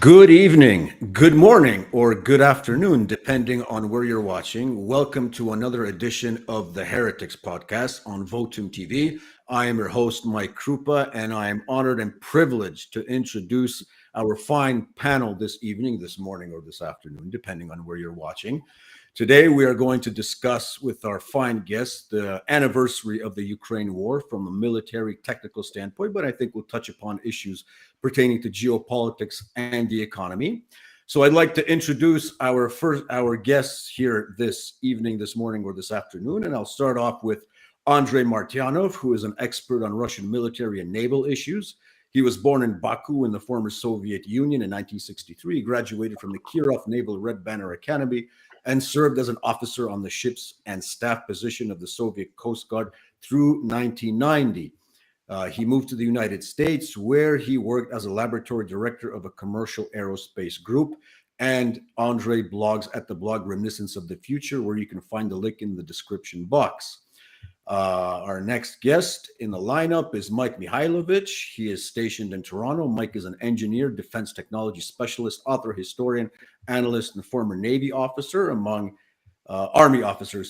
Good evening, good morning, or good afternoon, depending on where you're watching. Welcome to another edition of the Heretics podcast on Votum TV. I am your host, Mike Krupa, and I am honored and privileged to introduce our fine panel this evening, this morning, or this afternoon, depending on where you're watching. Today, we are going to discuss with our fine guests the anniversary of the Ukraine war from a military technical standpoint, but I think we'll touch upon issues pertaining to geopolitics and the economy. So I'd like to introduce our guests here this evening, this morning, or this afternoon, and I'll start off with Andrei Martyanov, who is an expert on Russian military and naval issues. He was born in Baku in the former Soviet Union in 1963. He graduated from the Kirov Naval Red Banner Academy and served as an officer on the ships and staff position of the Soviet Coast Guard through 1990. He moved to the United States, where he worked as a laboratory director of a commercial aerospace group. And Andrei blogs at the blog Reminiscence of the Future, where you can find the link in the description box. Our next guest in the lineup is Mike Mihajlovic. He is stationed in Toronto. Mike is an engineer, defense technology specialist, author, historian, analyst, and former Navy officer Army officer,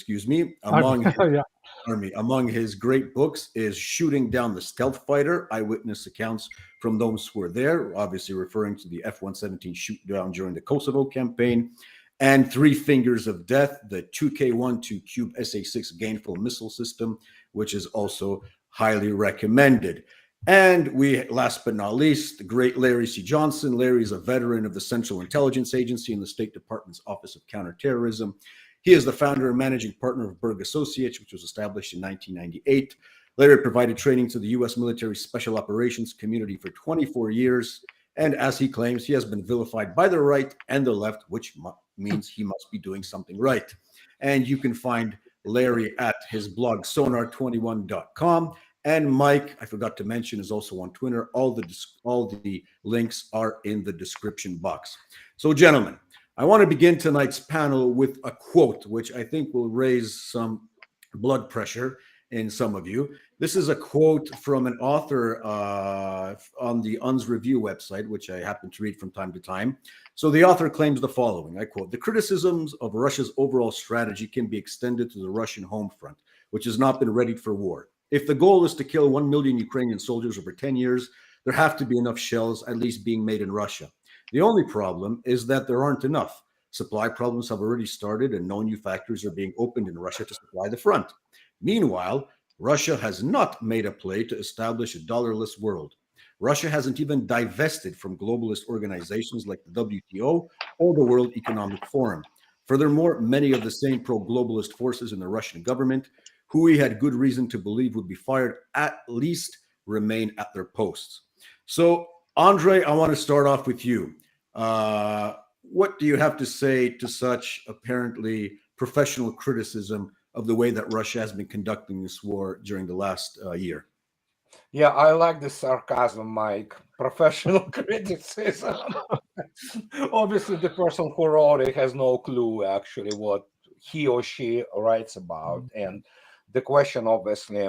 Among his great books is Shooting Down the Stealth Fighter, eyewitness accounts from those who were there, obviously referring to the F-117 shoot down during the Kosovo campaign, and Three Fingers of Death, the 2K12 Cube SA-6 gainful missile system, which is also highly recommended. And last but not least, the great Larry C. Johnson. Larry is a veteran of the Central Intelligence Agency and the State Department's Office of Counterterrorism. He is the founder and managing partner of Berg Associates, which was established in 1998. Larry provided training to the U.S. military special operations community for 24 years. And as he claims, he has been vilified by the right and the left, which means he must be doing something right. And you can find Larry at his blog, sonar21.com. And Mike, I forgot to mention, is also on Twitter. All the links are in the description box. So, gentlemen, I want to begin tonight's panel with a quote, which I think will raise some blood pressure in some of you. This is a quote from an author on the UN's review website, which I happen to read from time to time. So the author claims the following, I quote, "The criticisms of Russia's overall strategy can be extended to the Russian home front, which has not been readied for war. If the goal is to kill 1 million Ukrainian soldiers over 10 years, there have to be enough shells at least being made in Russia. The only problem is that there aren't enough. Supply problems have already started and no new factories are being opened in Russia to supply the front. Meanwhile, Russia has not made a play to establish a dollarless world. Russia hasn't even divested from globalist organizations like the WTO or the World Economic Forum. Furthermore, many of the same pro-globalist forces in the Russian government, who we had good reason to believe would be fired, at least remain at their posts." So, Andrei, I want to start off with you. What do you have to say to such apparently professional criticism of the way that Russia has been conducting this war during the last year? Yeah, I like the sarcasm, Mike. Professional criticism. Obviously, the person who wrote it has no clue actually what he or she writes about. And the question, obviously,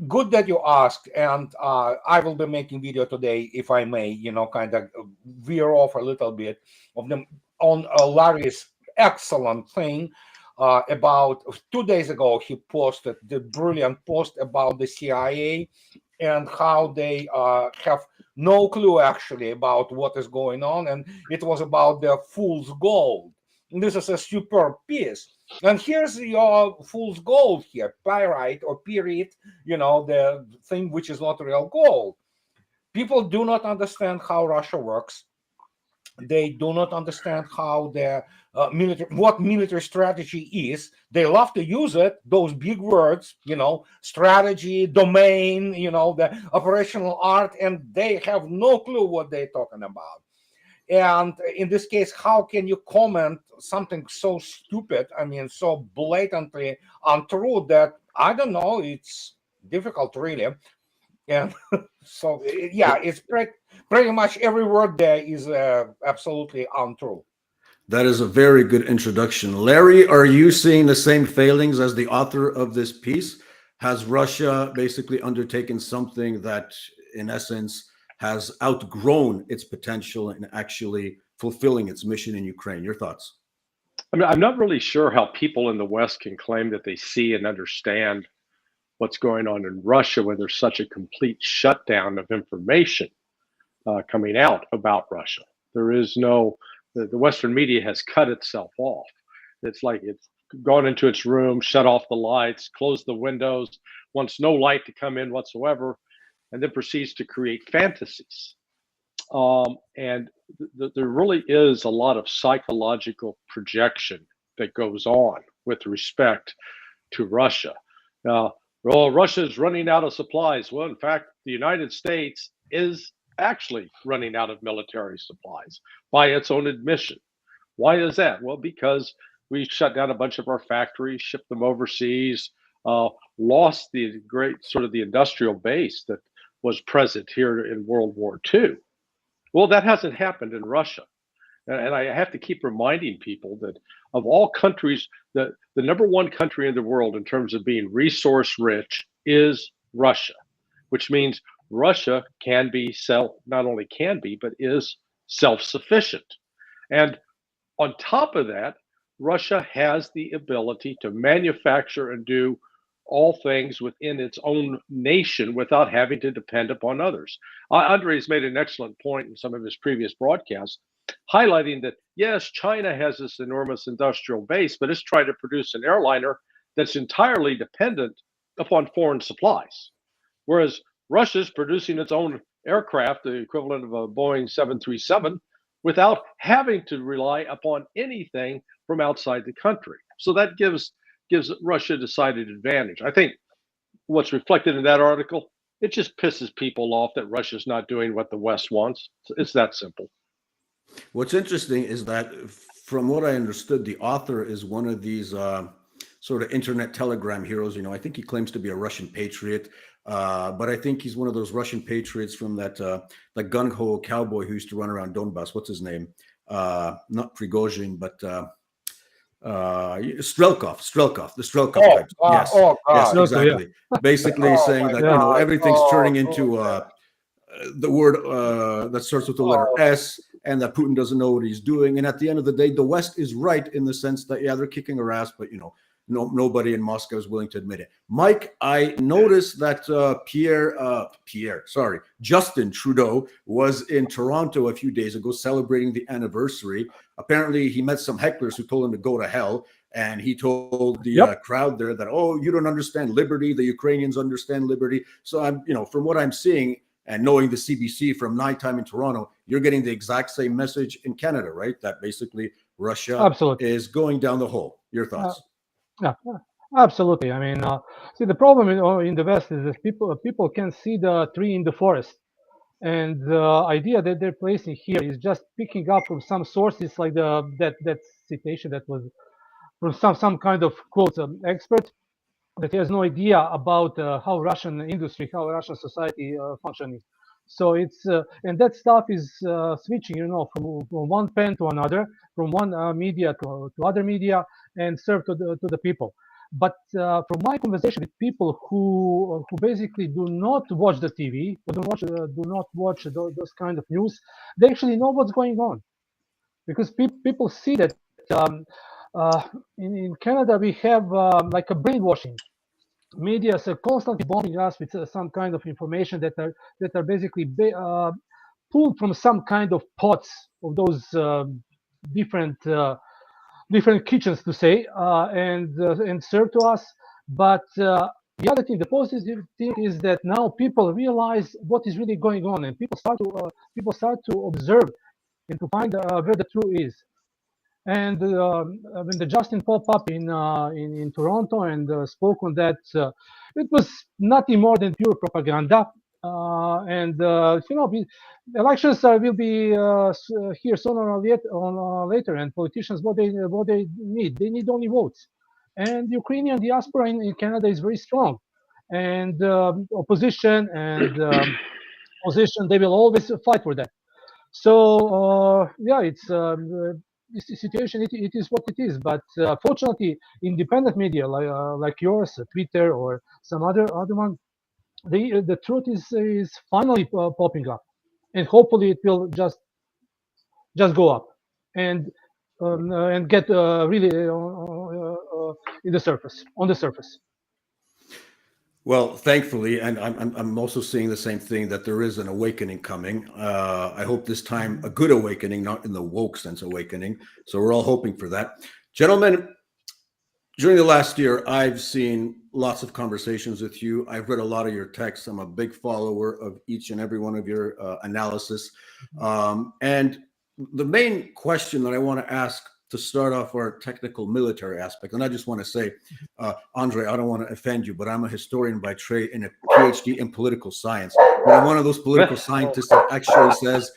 good that you asked. And I will be making video today, if I may, kind of veer off a little bit of them on Larry's excellent thing. About 2 days ago, he posted the brilliant post about the CIA and how they have no clue actually about what is going on. And it was about their fool's gold. And this is a superb piece. And here's your fool's gold here, pyrite or pyrite, the thing which is not real gold. People do not understand how Russia works. They do not understand how their what military strategy is. They love to use it, those big words, strategy, domain, the operational art, and they have no clue what they're talking about. And in this case, how can you comment something so stupid, so blatantly untrue that, I don't know, it's difficult really. And so, yeah, it's pretty much every word there is absolutely untrue. That is a very good introduction. Larry, are you seeing the same failings as the author of this piece? Has Russia basically undertaken something that, in essence, has outgrown its potential in actually fulfilling its mission in Ukraine. Your thoughts? I mean, I'm not really sure how people in the West can claim that they see and understand what's going on in Russia when there's such a complete shutdown of information coming out about Russia. There is no, the Western media has cut itself off. It's like it's gone into its room, shut off the lights, closed the windows, wants no light to come in whatsoever, and then proceeds to create fantasies. And there really is a lot of psychological projection that goes on with respect to Russia. Well, Russia is running out of supplies. Well, in fact, the United States is actually running out of military supplies by its own admission. Why is that? Well, because we shut down a bunch of our factories, shipped them overseas, lost the great sort of the industrial base that was present here in World War II. Well, that hasn't happened in Russia. And I have to keep reminding people that of all countries, the number one country in the world in terms of being resource rich is Russia, which means Russia can be not only can be, but is self-sufficient. And on top of that, Russia has the ability to manufacture and do all things within its own nation without having to depend upon others. Andrei's made an excellent point in some of his previous broadcasts, highlighting that, yes, China has this enormous industrial base, but it's trying to produce an airliner that's entirely dependent upon foreign supplies. Whereas Russia's producing its own aircraft, the equivalent of a Boeing 737, without having to rely upon anything from outside the country. So that gives Russia a decided advantage. I think what's reflected in that article, it just pisses people off that Russia's not doing what the West wants. It's that simple. What's interesting is that, from what I understood, the author is one of these sort of internet telegram heroes. I think he claims to be a Russian patriot, but I think he's one of those Russian patriots from that gung-ho cowboy who used to run around Donbass. What's his name? Not Prigozhin, but Strelkov, the Strelkov type. Yes, yes, exactly. Basically saying that everything's turning into the word that starts with the letter S, and that Putin doesn't know what he's doing. And at the end of the day, the West is right in the sense that they're kicking our ass, but nobody in Moscow is willing to admit it. Mike, I noticed that Justin Trudeau was in Toronto a few days ago celebrating the anniversary. Apparently, he met some hecklers who told him to go to hell. And he told the crowd there that, you don't understand liberty. The Ukrainians understand liberty. So I'm, from what I'm seeing and knowing the CBC from nighttime in Toronto, you're getting the exact same message in Canada, right? That basically Russia is going down the hole. Your thoughts? Yeah, absolutely. I mean, see, the problem in the West is that people can see the tree in the forest, and the idea that they're placing here is just picking up from some sources like that citation that was from some kind of quote expert that has no idea about how Russian industry, how Russian society functioning. So it's and that stuff is switching, from one pen to another, from one media to other media, and serve to the people. But from my conversation with people who basically do not watch the TV, or do not watch those kind of news, they actually know what's going on, because people see that in Canada we have like a brainwashing. Media are constantly bombing us with some kind of information that are basically pulled from some kind of pots of those different kitchens, to say, and served to us. But the other thing, the positive thing, is that now people realize what is really going on, and people start to observe and to find where the truth is. And when the Justin popped up in Toronto and spoke on that, it was nothing more than pure propaganda. Elections will be here sooner or later, and politicians, what they need only votes. And the Ukrainian diaspora in Canada is very strong, and opposition and position, they will always fight for that. So it's this situation. It is what it is. But fortunately, independent media like yours, Twitter or some other one, the truth is finally popping up. and hopefully it will just go up and get really in the surface on the surface. Well, thankfully, and I'm also seeing the same thing, that there is an awakening coming. I hope this time a good awakening, not in the woke sense awakening. So we're all hoping for that. Gentlemen, during the last year, I've seen lots of conversations with you. I've read a lot of your texts. I'm a big follower of each and every one of your analysis. And the main question that I want to ask to start off our technical military aspect, and I just want to say, Andrei, I don't want to offend you, but I'm a historian by trade and a PhD in political science. And I'm one of those political scientists that actually says,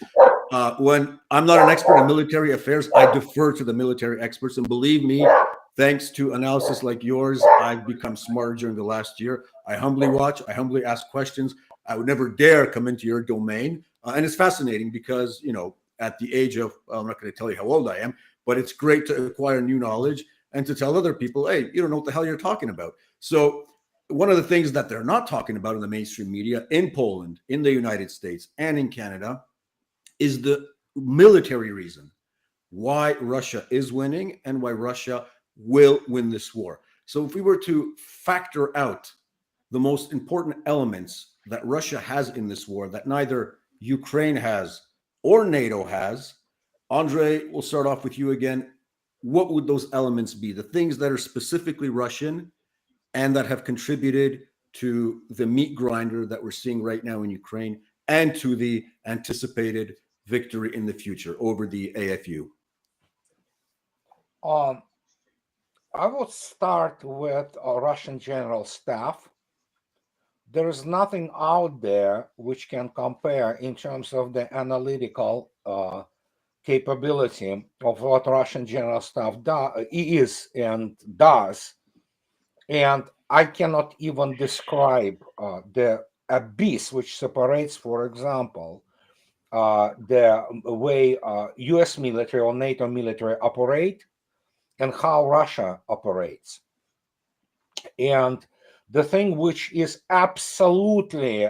when I'm not an expert in military affairs, I defer to the military experts. And believe me, thanks to analysis like yours, I've become smarter during the last year. I humbly watch, I humbly ask questions. I would never dare come into your domain. And it's fascinating because, you know, at the age of, well, I'm not going to tell you how old I am, but it's great to acquire new knowledge and to tell other people, hey, you don't know what the hell you're talking about. So one of the things that they're not talking about in the mainstream media in Poland, in the United States, and in Canada is the military reason why Russia is winning and why Russia will win this war. So if we were to factor out the most important elements that Russia has in this war that neither Ukraine has or NATO has, Andrei, we'll start off with you again. What would those elements be? The things that are specifically Russian and that have contributed to the meat grinder that we're seeing right now in Ukraine and to the anticipated victory in the future over the AFU? I would start with Russian general staff. There is nothing out there which can compare in terms of the analytical capability of what Russian general staff is and does. And I cannot even describe the abyss which separates, for example, the way US military or NATO military operate and how Russia operates. And the thing which is absolutely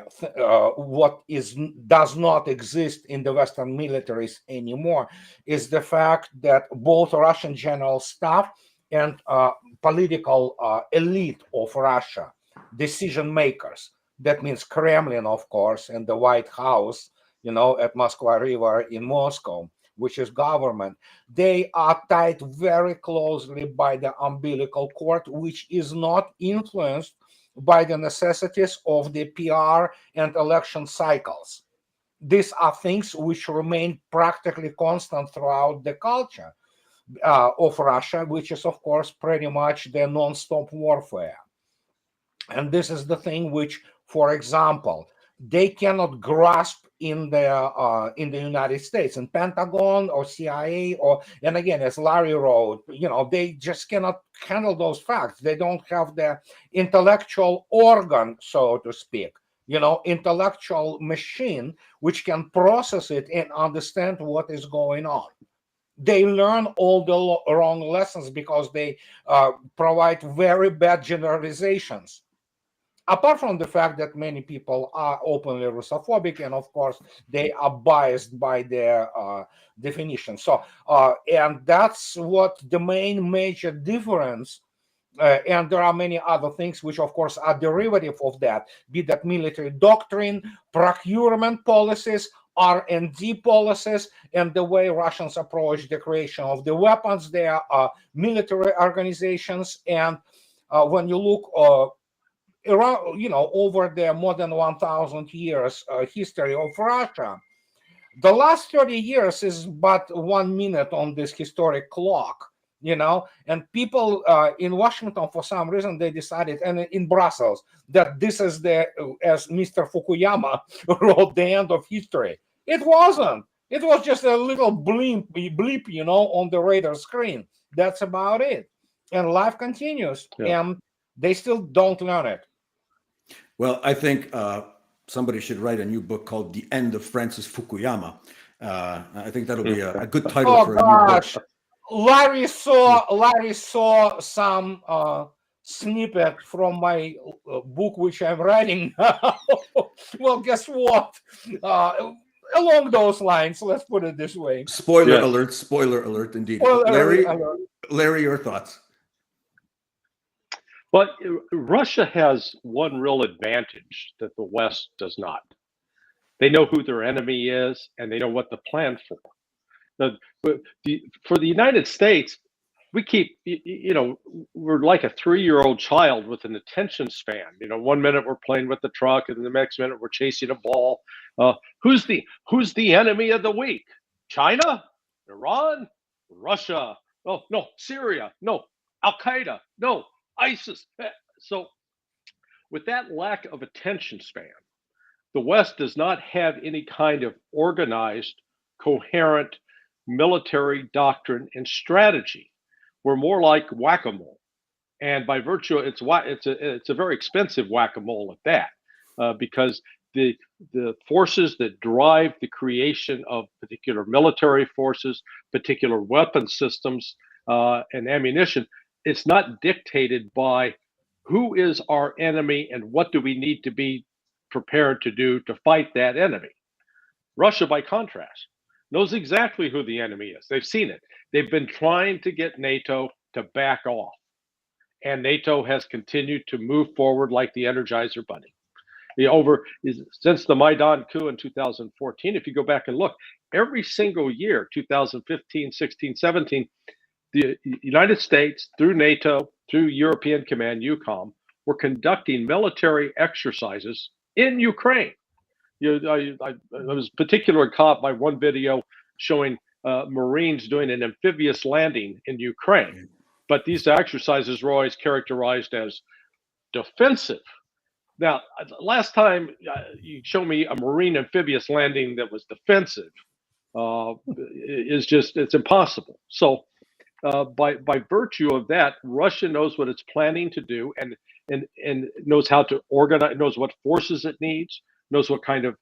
does not exist in the Western militaries anymore is the fact that both Russian general staff and political elite of Russia, decision makers, that means Kremlin, of course, and the White House, you know, at Moscow River in Moscow, which is government, they are tied very closely by the umbilical cord, which is not influenced by the necessities of the PR and election cycles. These are things which remain practically constant throughout the culture of Russia, which is, of course, pretty much the non-stop warfare. And this is the thing which, for example, they cannot grasp in the United States, in Pentagon or CIA, and again, as Larry wrote, you know, they just cannot handle those facts. They don't have the intellectual organ, so to speak, you know, intellectual machine which can process it and understand what is going on. They learn all the wrong lessons because they provide very bad generalizations. Apart from the fact that many people are openly Russophobic, and of course they are biased by their definition. So, and that's what the main major difference. And there are many other things which, of course, are derivative of that, be that military doctrine, procurement policies, R&D policies, and the way Russians approach the creation of the weapons. There are military organizations, and when you look around, you know, over the more than 1,000 years history of Russia, the last 30 years is but 1 minute on this historic clock, you know, and people in Washington, for some reason, they decided, and in Brussels, that this is the, as Mr. Fukuyama wrote, the end of history. It wasn't. It was just a little bleep, you know, on the radar screen. That's about it. And life continues, and they still don't learn it. Well, I think somebody should write a new book called The End of Francis Fukuyama. I think that'll be a good title for a new book. Larry saw some snippet from my book, which I'm writing now. Well, guess what? along those lines. Let's put it this way. Spoiler Yes. alert! Spoiler alert! Indeed, Spoiler Larry. alert. Larry, your thoughts? But Russia has one real advantage that the West does not. They know who their enemy is, and they know what to plan for. For the United States, we keep, we're like a 3-year-old child with an attention span. 1 minute we're playing with the truck, and the next minute we're chasing a ball. Who's the enemy of the week? China, Iran, Russia. Oh no, Syria. No, Al Qaeda. No, ISIS. So, with that lack of attention span, the West does not have any kind of organized, coherent military doctrine and strategy. We're more like whack-a-mole, and by virtue, it's a very expensive whack-a-mole at that, because the forces that drive the creation of particular military forces, particular weapon systems, and ammunition, it's not dictated by who is our enemy and what do we need to be prepared to do to fight that enemy. Russia, by contrast, knows exactly who the enemy is. They've seen it. They've been trying to get NATO to back off, and NATO has continued to move forward like the Energizer Bunny. Since the Maidan coup in 2014, if you go back and look, every single year, 2015, 16, 17, the United States, through NATO, through European Command, EUCOM, were conducting military exercises in Ukraine. I was particularly caught by one video showing Marines doing an amphibious landing in Ukraine. But these exercises were always characterized as defensive. Now, last time you show me a Marine amphibious landing that was defensive, it's impossible. So, by virtue of that, Russia knows what it's planning to do, and knows how to organize, knows what forces it needs, knows what kind of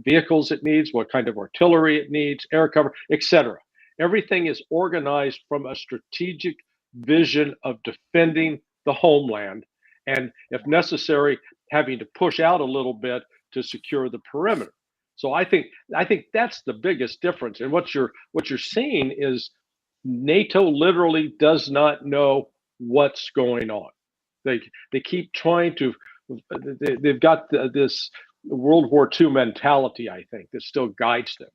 vehicles it needs, what kind of artillery it needs, air cover, etc. Everything is organized from a strategic vision of defending the homeland, and if necessary, having to push out a little bit to secure the perimeter. So I think that's the biggest difference. And what you're seeing is NATO literally does not know what's going on. They keep trying to. They've got this World War II mentality, I think, that still guides them,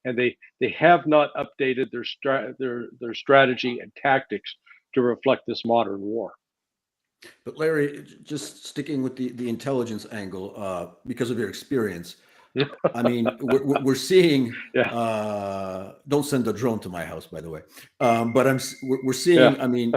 and they have not updated their strategy and tactics to reflect this modern war. But Larry, just sticking with the intelligence angle, because of your experience, I mean, we're seeing. Yeah. Don't send a drone to my house, by the way. But we're seeing. Yeah. I mean,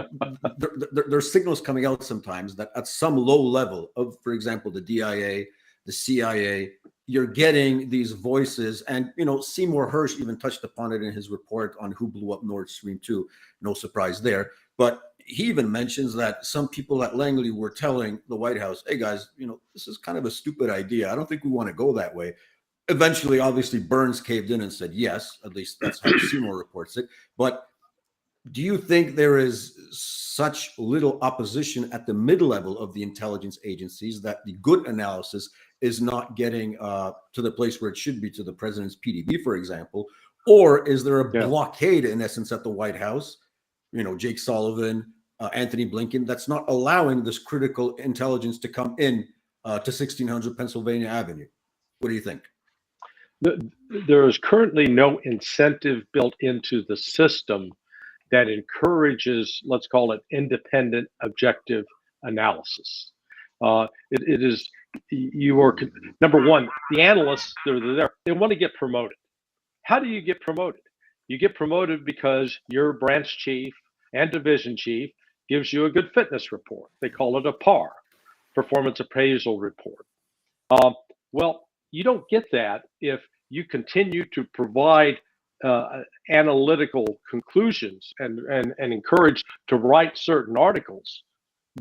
there's signals coming out sometimes that at some low level of, for example, the DIA, the CIA, you're getting these voices, and Seymour Hersh even touched upon it in his report on who blew up Nord Stream 2. No surprise there, but he even mentions that some people at Langley were telling the White House, hey guys, this is kind of a stupid idea. I don't think we want to go that way. Eventually, obviously, Burns caved in and said yes. At least that's how Seymour reports it. But do you think there is such little opposition at the mid-level of the intelligence agencies that the good analysis is not getting to the place where it should be, to the president's PDB, for example? Or is there a blockade, in essence, at the White House, Jake Sullivan, Anthony Blinken, that's not allowing this critical intelligence to come in to 1600 Pennsylvania Avenue? What do you think? There is currently no incentive built into the system that encourages, let's call it, independent, objective analysis. It is, number one, the analysts, they're there, they want to get promoted. How do you get promoted? You get promoted because your branch chief and division chief gives you a good fitness report. They call it a PAR, performance appraisal report. Well, you don't get that if you continue to provide analytical conclusions and encourage to write certain articles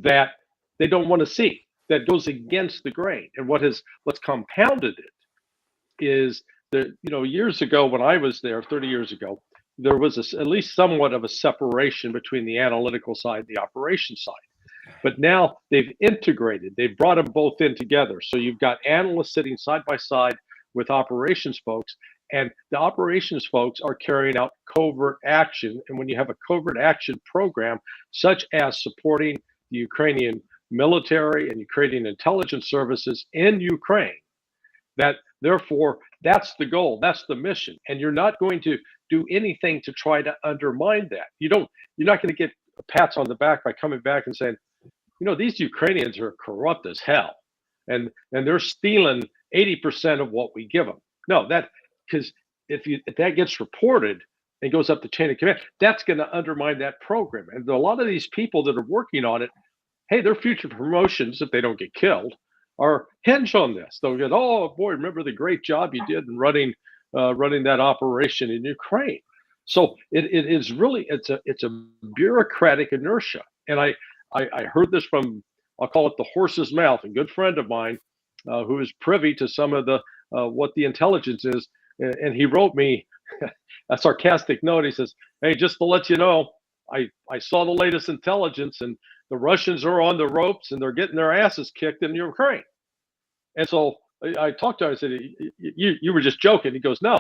that they don't want to see, that goes against the grain. And what's compounded it is that, years ago when I was there, 30 years ago, there was at least somewhat of a separation between the analytical side and the operations side. But now they've integrated, they've brought them both in together. So you've got analysts sitting side by side with operations folks, and the operations folks are carrying out covert action. And when you have a covert action program, such as supporting the Ukrainian military and Ukrainian intelligence services in Ukraine, that therefore that's the goal, that's the mission, and you're not going to do anything to try to undermine that. You're not going to get pats on the back by coming back and saying, these Ukrainians are corrupt as hell, and they're stealing 80% of what we give them. No, because if that gets reported and goes up the chain of command, that's going to undermine that program. And a lot of these people that are working on it, hey, their future promotions, if they don't get killed, are hinge on this. They'll get, oh boy, remember the great job you did in running that operation in Ukraine. So it is really it's a bureaucratic inertia. And I heard this from, I'll call it the horse's mouth, a good friend of mine who is privy to some of the what the intelligence is, and he wrote me a sarcastic note. He says, "Hey, just to let you know, I saw the latest intelligence, and the Russians are on the ropes, and they're getting their asses kicked in Ukraine." And so I talked to him. I said, "You were just joking." He goes, "No,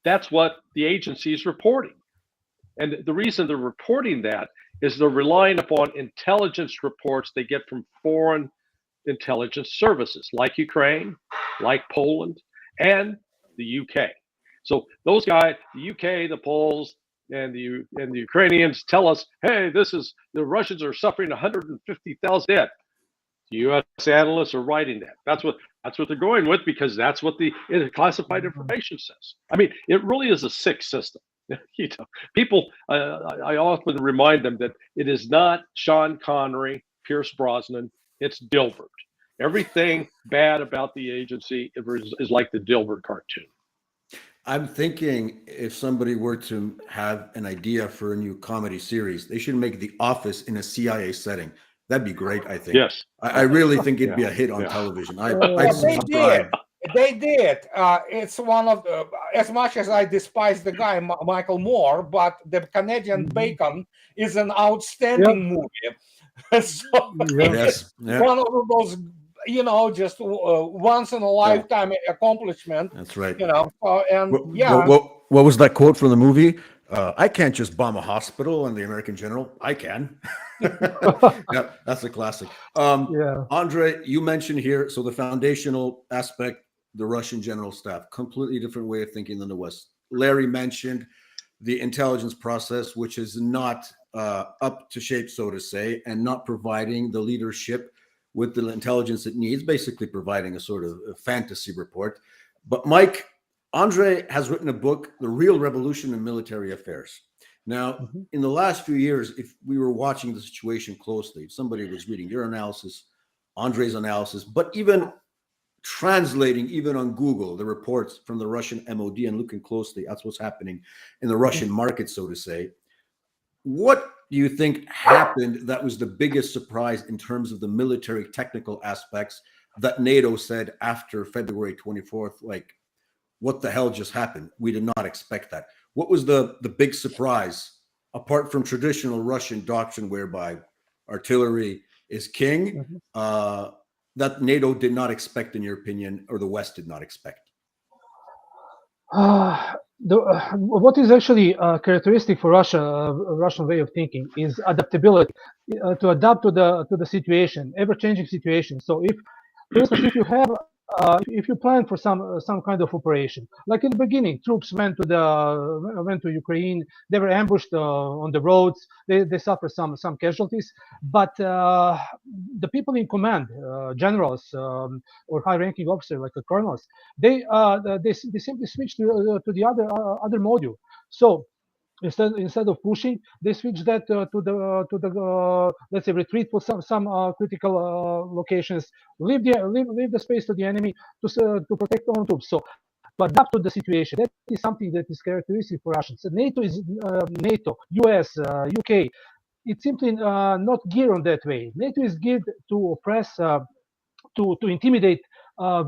that's what the agency is reporting, and the reason they're reporting that is they're relying upon intelligence reports they get from foreign intelligence services like Ukraine, like Poland, and the UK. So those guys, the UK, the Poles, and the Ukrainians tell us, hey, the Russians are suffering 150,000 dead. The U.S. analysts are writing that. That's what they're going with, because that's what the classified information says. I mean, it really is a sick system. People, I often remind them that it is not Sean Connery, Pierce Brosnan, it's Dilbert. Everything bad about the agency is like the Dilbert cartoon. I'm thinking if somebody were to have an idea for a new comedy series, they should make The Office in a CIA setting. That'd be great, I think. Yes. I really think it'd be a hit on television. I'd subscribe. They did. It's one of the, as much as I despise the guy, Michael Moore, but the Canadian Bacon is an outstanding movie. So Yes. one of those, just once in a lifetime accomplishment. That's right. What was that quote from the movie? I can't just bomb a hospital and the American general. I can. Yeah, that's a classic. Andrei, you mentioned here, so the foundational aspect, the Russian general staff, completely different way of thinking than the West. Larry mentioned the intelligence process, which is not up to shape, so to say, and not providing the leadership with the intelligence it needs, basically providing a sort of a fantasy report. But Mike, Andrei has written a book, The Real Revolution in Military Affairs. Now, in the last few years, if we were watching the situation closely, if somebody was reading your analysis, Andrei's analysis, but even translating, even on Google, the reports from the Russian MOD and looking closely at what's happening in the Russian market, so to say, what do you think happened that was the biggest surprise in terms of the military technical aspects that NATO said after February 24th, like, what the hell just happened? We did not expect that. What was the big surprise, apart from traditional Russian doctrine whereby artillery is king, that NATO did not expect, in your opinion, or the West did not expect? What is actually characteristic for Russia, Russian way of thinking, is adaptability, to adapt to the situation, ever-changing situation. So if, for instance, if you plan for some kind of operation, like in the beginning, troops went to Ukraine, they were ambushed on the roads, they suffered some casualties, but the people in command, generals or high-ranking officers like the colonels, they simply switched to the other module. So instead of pushing, they switch that to the let's say retreat for some critical locations, leave the space to the enemy to protect their own troops. So to adapt to the situation, that is something that is characteristic for Russians. NATO is NATO, US, UK. It's simply not geared on that way. NATO is geared to oppress, to intimidate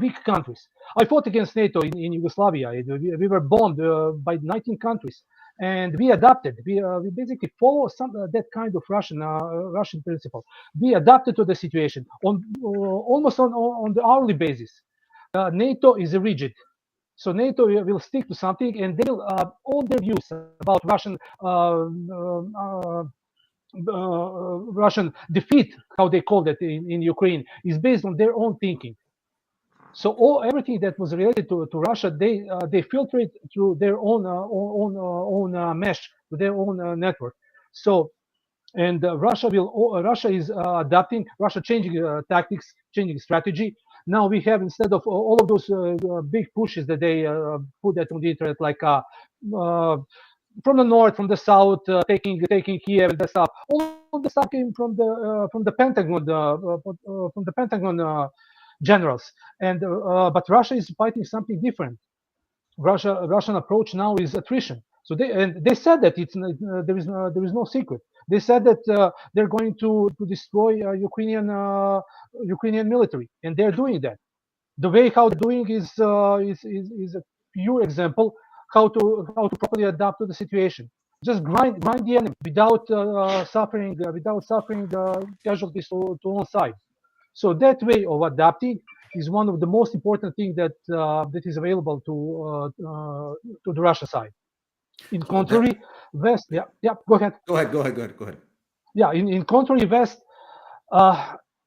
weak countries. I fought against NATO in Yugoslavia. We were bombed by 19 countries. And we adapted. We basically follow that kind of Russian principle. We adapted to the situation almost on the hourly basis. NATO is rigid. So NATO will stick to something, and they'll all their views about Russian defeat, how they called it in Ukraine, is based on their own thinking. So everything that was related to Russia, they filtrate through their own mesh, to their own network. So and Russia is adapting, Russia changing tactics, changing strategy. Now we have, instead of all of those big pushes that they put that on the internet, like from the north, from the south, taking Kiev and that stuff. All of the stuff came from the Pentagon generals. And but Russia is fighting something different. Russian approach now is attrition. So they said that there is no secret. They said that they're going to destroy Ukrainian military, and they're doing that. The way how they're doing is a pure example how to properly adapt to the situation. Just grind the enemy without suffering casualties to one side. So that way of adapting is one of the most important things that is available to the Russia side. In contrary, West, go ahead. Go ahead. Yeah, in contrary, West,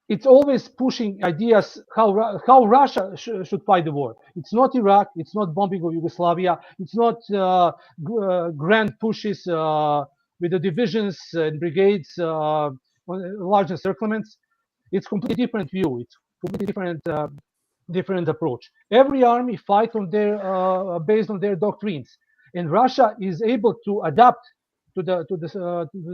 it's always pushing ideas how Russia should fight the war. It's not Iraq. It's not bombing of Yugoslavia. It's not grand pushes with the divisions and brigades on large encirclements. It's completely different view. It's completely different approach. Every army fights on their based on their doctrines, and Russia is able to adapt to the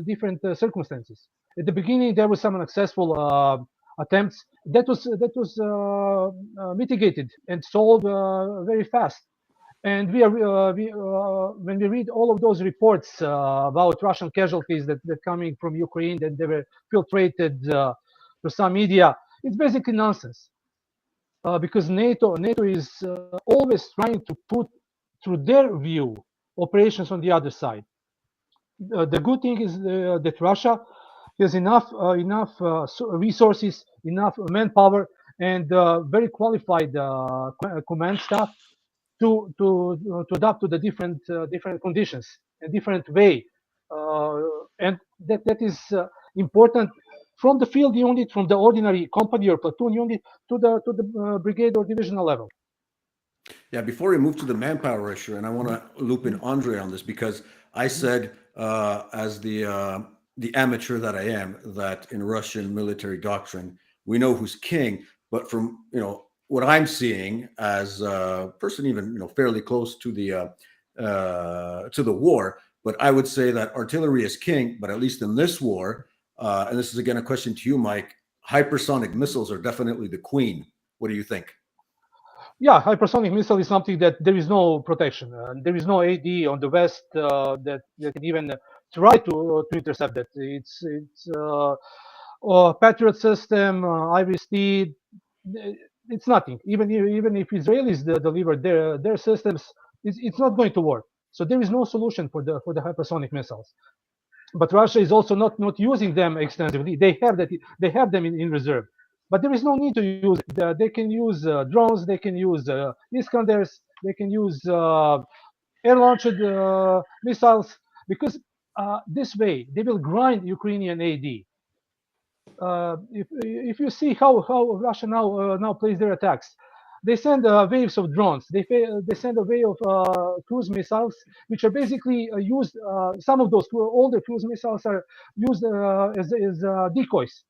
different circumstances. At the beginning, there was some unsuccessful attempts that was mitigated and solved very fast. And when we read all of those reports about Russian casualties that coming from Ukraine, that they were filtrated to some media, it's basically nonsense. Because NATO is always trying to put through their view operations on the other side. The good thing is that Russia has enough resources, enough manpower, and very qualified command staff to adapt to the different conditions, a different way, and that is important from the field unit, from the ordinary company or platoon unit to the brigade or divisional level. Yeah, before we move to the manpower issue, and I want to loop in Andrei on this, because I said, as the amateur that I am, that in Russian military doctrine we know who's king, but from what I'm seeing as a person, even fairly close to the war, but I would say that artillery is king. But at least in this war, and this is again a question to you, Mike, hypersonic missiles are definitely the queen. What do you think? Yeah, hypersonic missile is something that there is no protection. There is no AD on the West that can even try to intercept that. It's Patriot system, IVST. It's nothing. Even if Israelis deliver their systems, it's not going to work. So there is no solution for the hypersonic missiles. But Russia is also not using them extensively. They have them in reserve. But there is no need to use it. They can use drones, they can use Iskanders, they can use air-launched missiles, because this way they will grind Ukrainian AD. If you see how Russia now plays their attacks, they send waves of drones. They send a wave of cruise missiles, which are basically used. Some of those older cruise missiles are used as decoys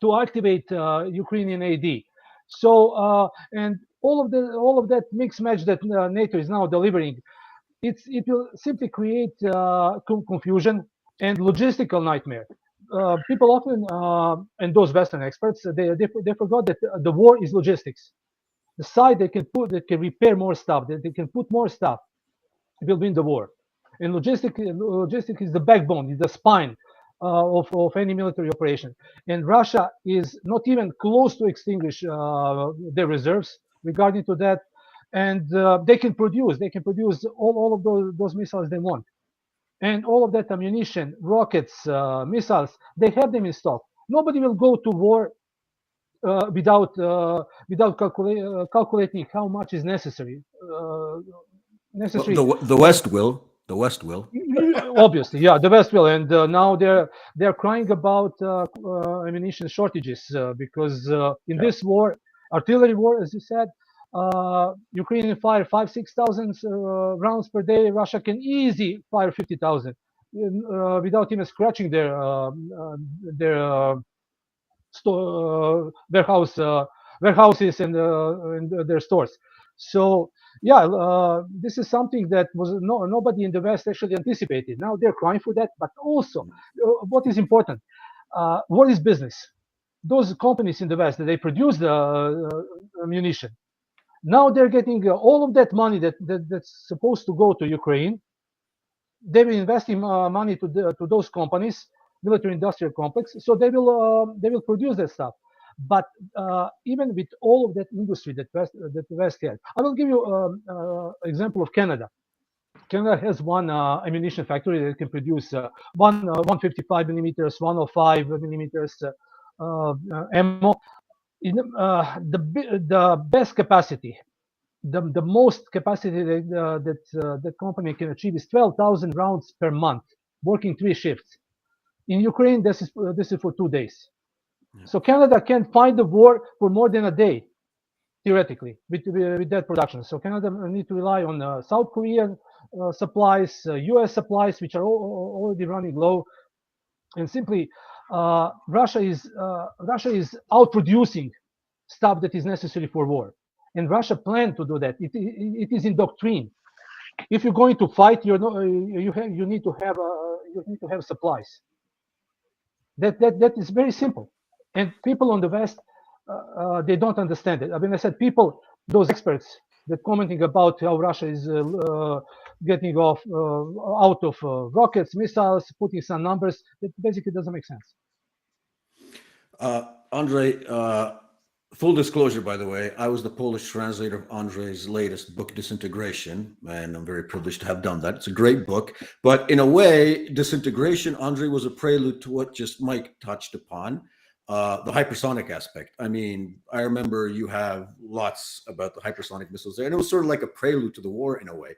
to activate Ukrainian AD. So and all of that mixed match that NATO is now delivering, it will simply create confusion and logistical nightmare. People often and those Western experts they forgot that the war is logistics. The side that can repair more stuff, that they can put more stuff, will win the war. And logistics is the backbone, is the spine of any military operation. And Russia is not even close to extinguish their reserves regarding to that. And they can produce all of those missiles they want. And all of that ammunition, rockets, missiles, they have them in stock. Nobody will go to war without calculating how much is necessary. Well, Necessary. the West will. The West will. Obviously, yeah, the West will, and now they're crying about ammunition shortages because in this war, artillery war, as you said, Ukraine fire 5,000-6,000 rounds per day. Russia can easily fire 50,000 without even scratching their warehouses and their stores. So yeah, this is something that was nobody in the West actually anticipated. Now they're crying for that, but also what is important, what is business? Those companies in the West that they produce the ammunition, now they're getting all of that money that's supposed to go to Ukraine. They've been investing money to those companies, military industrial complex, so they will produce that stuff. But even with all of that industry that the West had, I will give you example of Canada. Canada has one ammunition factory that can produce 155 millimeters, 105 millimeters ammo. The best capacity, the most capacity that company can achieve is 12,000 rounds per month, working 3 shifts. In Ukraine, this is for 2 days. So Canada can't fight the war for more than a day, theoretically, with that production. So Canada need to rely on South Korean supplies, U.S. supplies, which are already running low, and simply Russia is outproducing stuff that is necessary for war, and Russia planned to do that. It is in doctrine. If you're going to fight, you need to have supplies. That is very simple, and people on the West they don't understand it. I mean, I said people, those experts that commenting about how Russia is getting out of rockets, missiles, putting some numbers, that basically doesn't make sense. Andrei, full disclosure, by the way, I was the Polish translator of Andrei's latest book, Disintegration, and I'm very privileged to have done that. It's a great book. But in a way, Disintegration, Andrei, was a prelude to what just Mike touched upon, the hypersonic aspect. I mean, I remember you have lots about the hypersonic missiles there, and it was sort of like a prelude to the war in a way.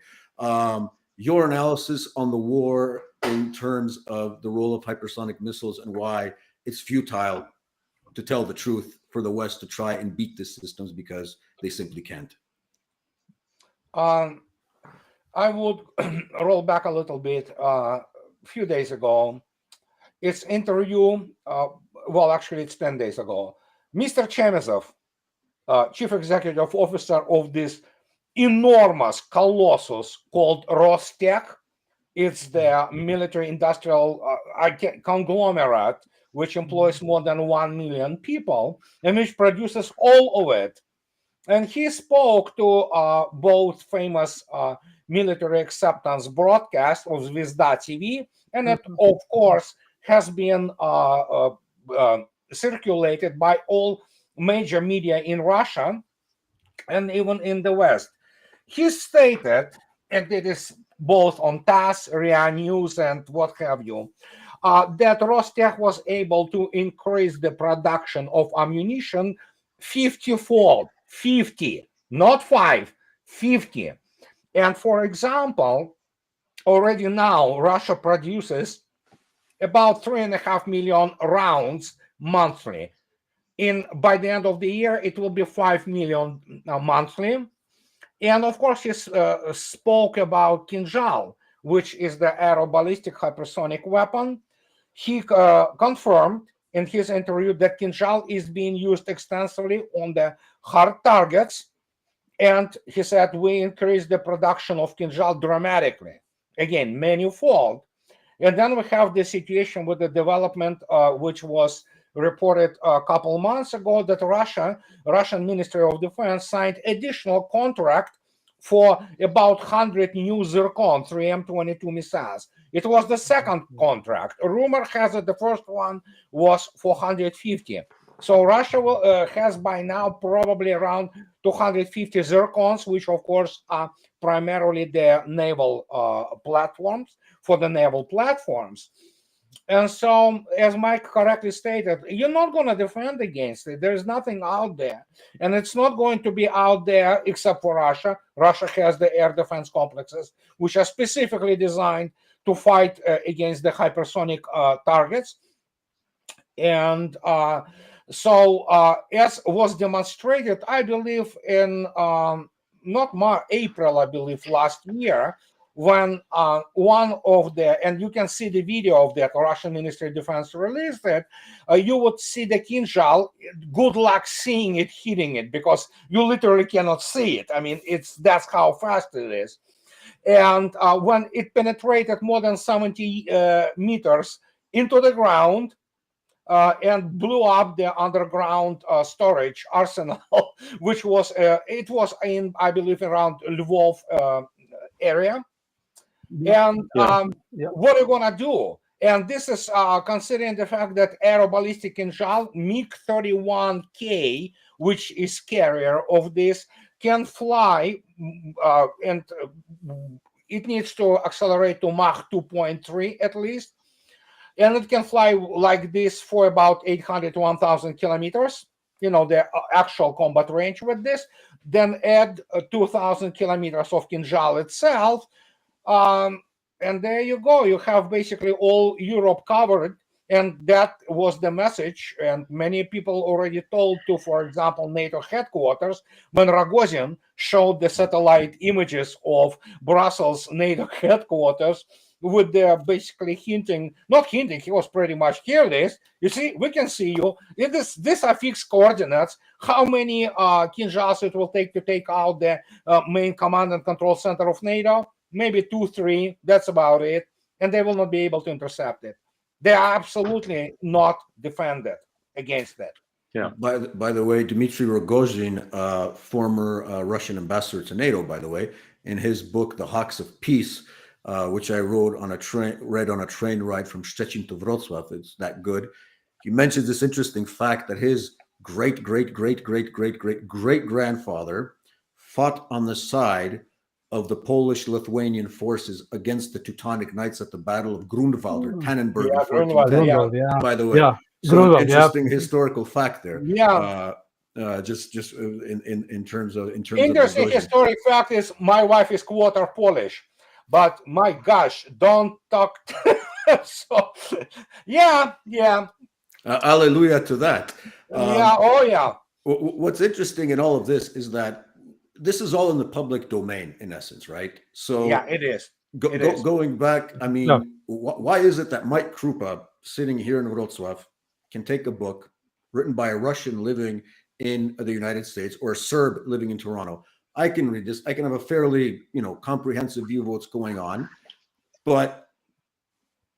Your analysis on the war in terms of the role of hypersonic missiles and why it's futile, to tell the truth, for the West to try and beat these systems because they simply can't. I would roll back a little bit. A few days ago, it's interview. Well, actually, it's 10 days ago. Mr. Chemezov, chief executive officer of this enormous colossus called Rostech. It's the military industrial conglomerate which employs more than 1 million people and which produces all of it. And he spoke to both famous military acceptance broadcast of Zvezda TV, and it, of course, has been circulated by all major media in Russia and even in the West. He stated, and it is both on TASS, RIA News, and what have you, that Rostech was able to increase the production of ammunition 50-fold. 50, not 5, 50. And for example, already now Russia produces about 3.5 million rounds monthly. By the end of the year, it will be 5 million monthly. And of course, he spoke about Kinzhal, which is the aeroballistic hypersonic weapon. He confirmed in his interview that Kinzhal is being used extensively on the hard targets. And he said, we increased the production of Kinzhal dramatically. Again, manifold. And then we have the situation with the development, which was reported a couple months ago, that Russian Ministry of Defense signed additional contract for about 100 new Zircon 3M22 missiles. It was the second contract. Rumor has it the first one was 450. So Russia has by now probably around 250 Zircons, which of course are primarily the naval platforms, for the naval platforms. And so, as Mike correctly stated, you're not going to defend against it. There's nothing out there. And it's not going to be out there except for Russia. Russia has the air defense complexes, which are specifically designed to fight against the hypersonic targets. And as was demonstrated, I believe, in not March, April, I believe, last year, when one of the, and you can see the video of that, Russian Ministry of Defense released it, you would see the Kinzhal. Good luck seeing it, hitting it, because you literally cannot see it. I mean, that's how fast it is. And when it penetrated more than 70 meters into the ground, and blew up the underground storage arsenal, which was it was in, I believe, around Lvov area. And what are you gonna do? And this is considering the fact that aeroballistic Kinzhal MiG-31K, which is carrier of this, can fly, and it needs to accelerate to Mach 2.3 at least. And it can fly like this for about 800 to 1,000 kilometers, the actual combat range with this. Then add 2,000 kilometers of Kinzhal itself. And there you go. You have basically all Europe covered. And that was the message. And many people already told to, for example, NATO headquarters, when Rogozin showed the satellite images of Brussels NATO headquarters, with their basically not hinting, he was pretty much, here it is. You see, we can see you. These are fixed coordinates. How many Kinzhals it will take to take out the main command and control center of NATO? Maybe 2, 3. That's about it. And they will not be able to intercept it. They are absolutely not defended against that. Yeah. By the way, Dmitry Rogozin, former Russian ambassador to NATO, by the way, in his book, The Hawks of Peace, which I read on a train ride from Szczecin to Wrocław. It's that good. He mentions this interesting fact that his great grandfather fought on the side of the Polish-Lithuanian forces against the Teutonic Knights at the Battle of Grunwald or Tannenberg in 1410. By the way, so an interesting historical fact there. Yeah. Just in terms of interesting historic fact is my wife is quarter Polish. But my gosh, don't talk. So, yeah. Hallelujah to that. Yeah. What's interesting in all of this is that this is all in the public domain, in essence, right? So yeah, it is. Going back, I mean, why is it that Mike Krupa, sitting here in Wrocław, can take a book written by a Russian living in the United States or a Serb living in Toronto? I can read this. I can have a fairly, comprehensive view of what's going on, but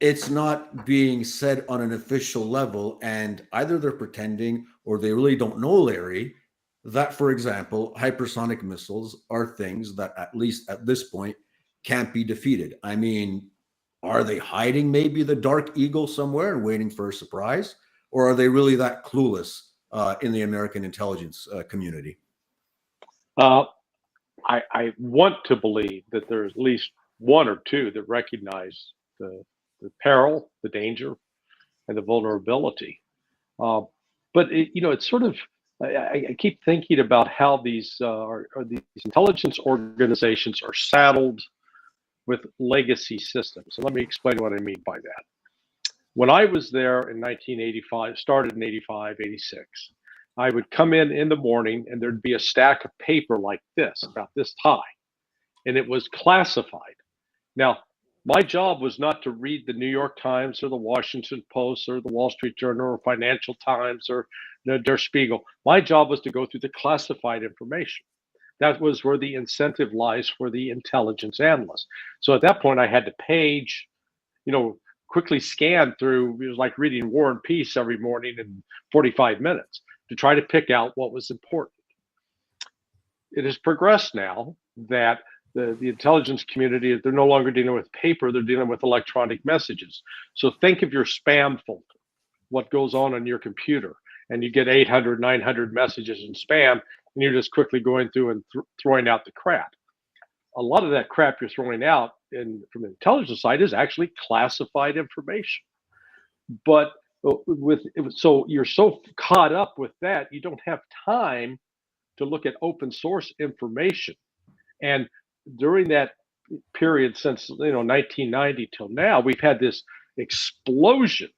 it's not being said on an official level. And either they're pretending or they really don't know, Larry, that, for example, hypersonic missiles are things that, at least at this point, can't be defeated. I mean, are they hiding maybe the Dark Eagle somewhere and waiting for a surprise? Or are they really that clueless in the American intelligence community? I want to believe that there's at least one or two that recognize the peril, the danger, and the vulnerability. But it's sort of, I keep thinking about how these these intelligence organizations are saddled with legacy systems. And let me explain what I mean by that. When I was there in 1985, started in 85, 86, I would come in the morning and there'd be a stack of paper like this, about this high, and it was classified. Now, my job was not to read the New York Times or the Washington Post or the Wall Street Journal or Financial Times or Der Spiegel. My job was to go through the classified information. That was where the incentive lies for the intelligence analyst. So at that point, I had to page, quickly scan through. It was like reading War and Peace every morning in 45 minutes to try to pick out what was important. It has progressed now that the intelligence community, they're no longer dealing with paper, they're dealing with electronic messages. So think of your spam folder, what goes on your computer, and you get 800, 900 messages in spam, and you're just quickly going through and throwing out the crap. A lot of that crap you're throwing out from the intelligence side is actually classified information. But so you're so caught up with that, you don't have time to look at open source information. And during that period since 1990 till now, we've had this explosion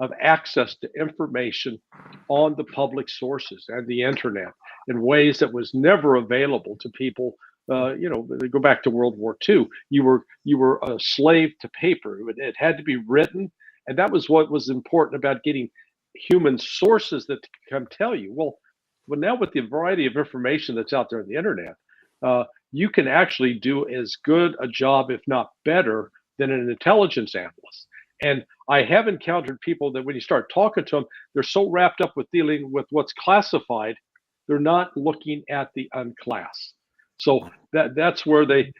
of access to information on the public sources and the internet in ways that was never available to people. They go back to World War II. You were a slave to paper. It had to be written, and that was what was important about getting human sources that come tell you. Well, now with the variety of information that's out there on the internet, you can actually do as good a job, if not better, than an intelligence analyst. And I have encountered people that when you start talking to them, they're so wrapped up with dealing with what's classified, they're not looking at the unclass. So that's where they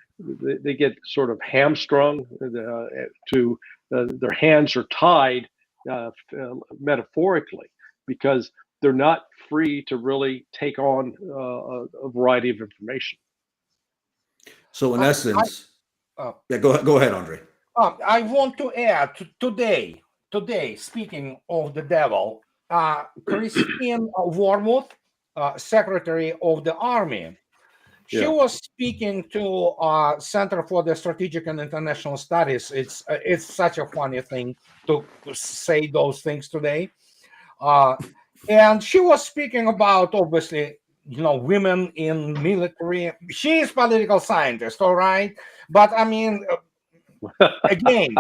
get sort of hamstrung to their hands are tied metaphorically, because they're not free to really take on a variety of information. So in essence, go ahead, Andrei. I want to add today, speaking of the devil, Christine Wormuth, Secretary of the Army, she was speaking to Center for the Strategic and International Studies. It's such a funny thing to say those things today. And she was speaking about, obviously, women in military. She is political scientist, all right? But I mean, again,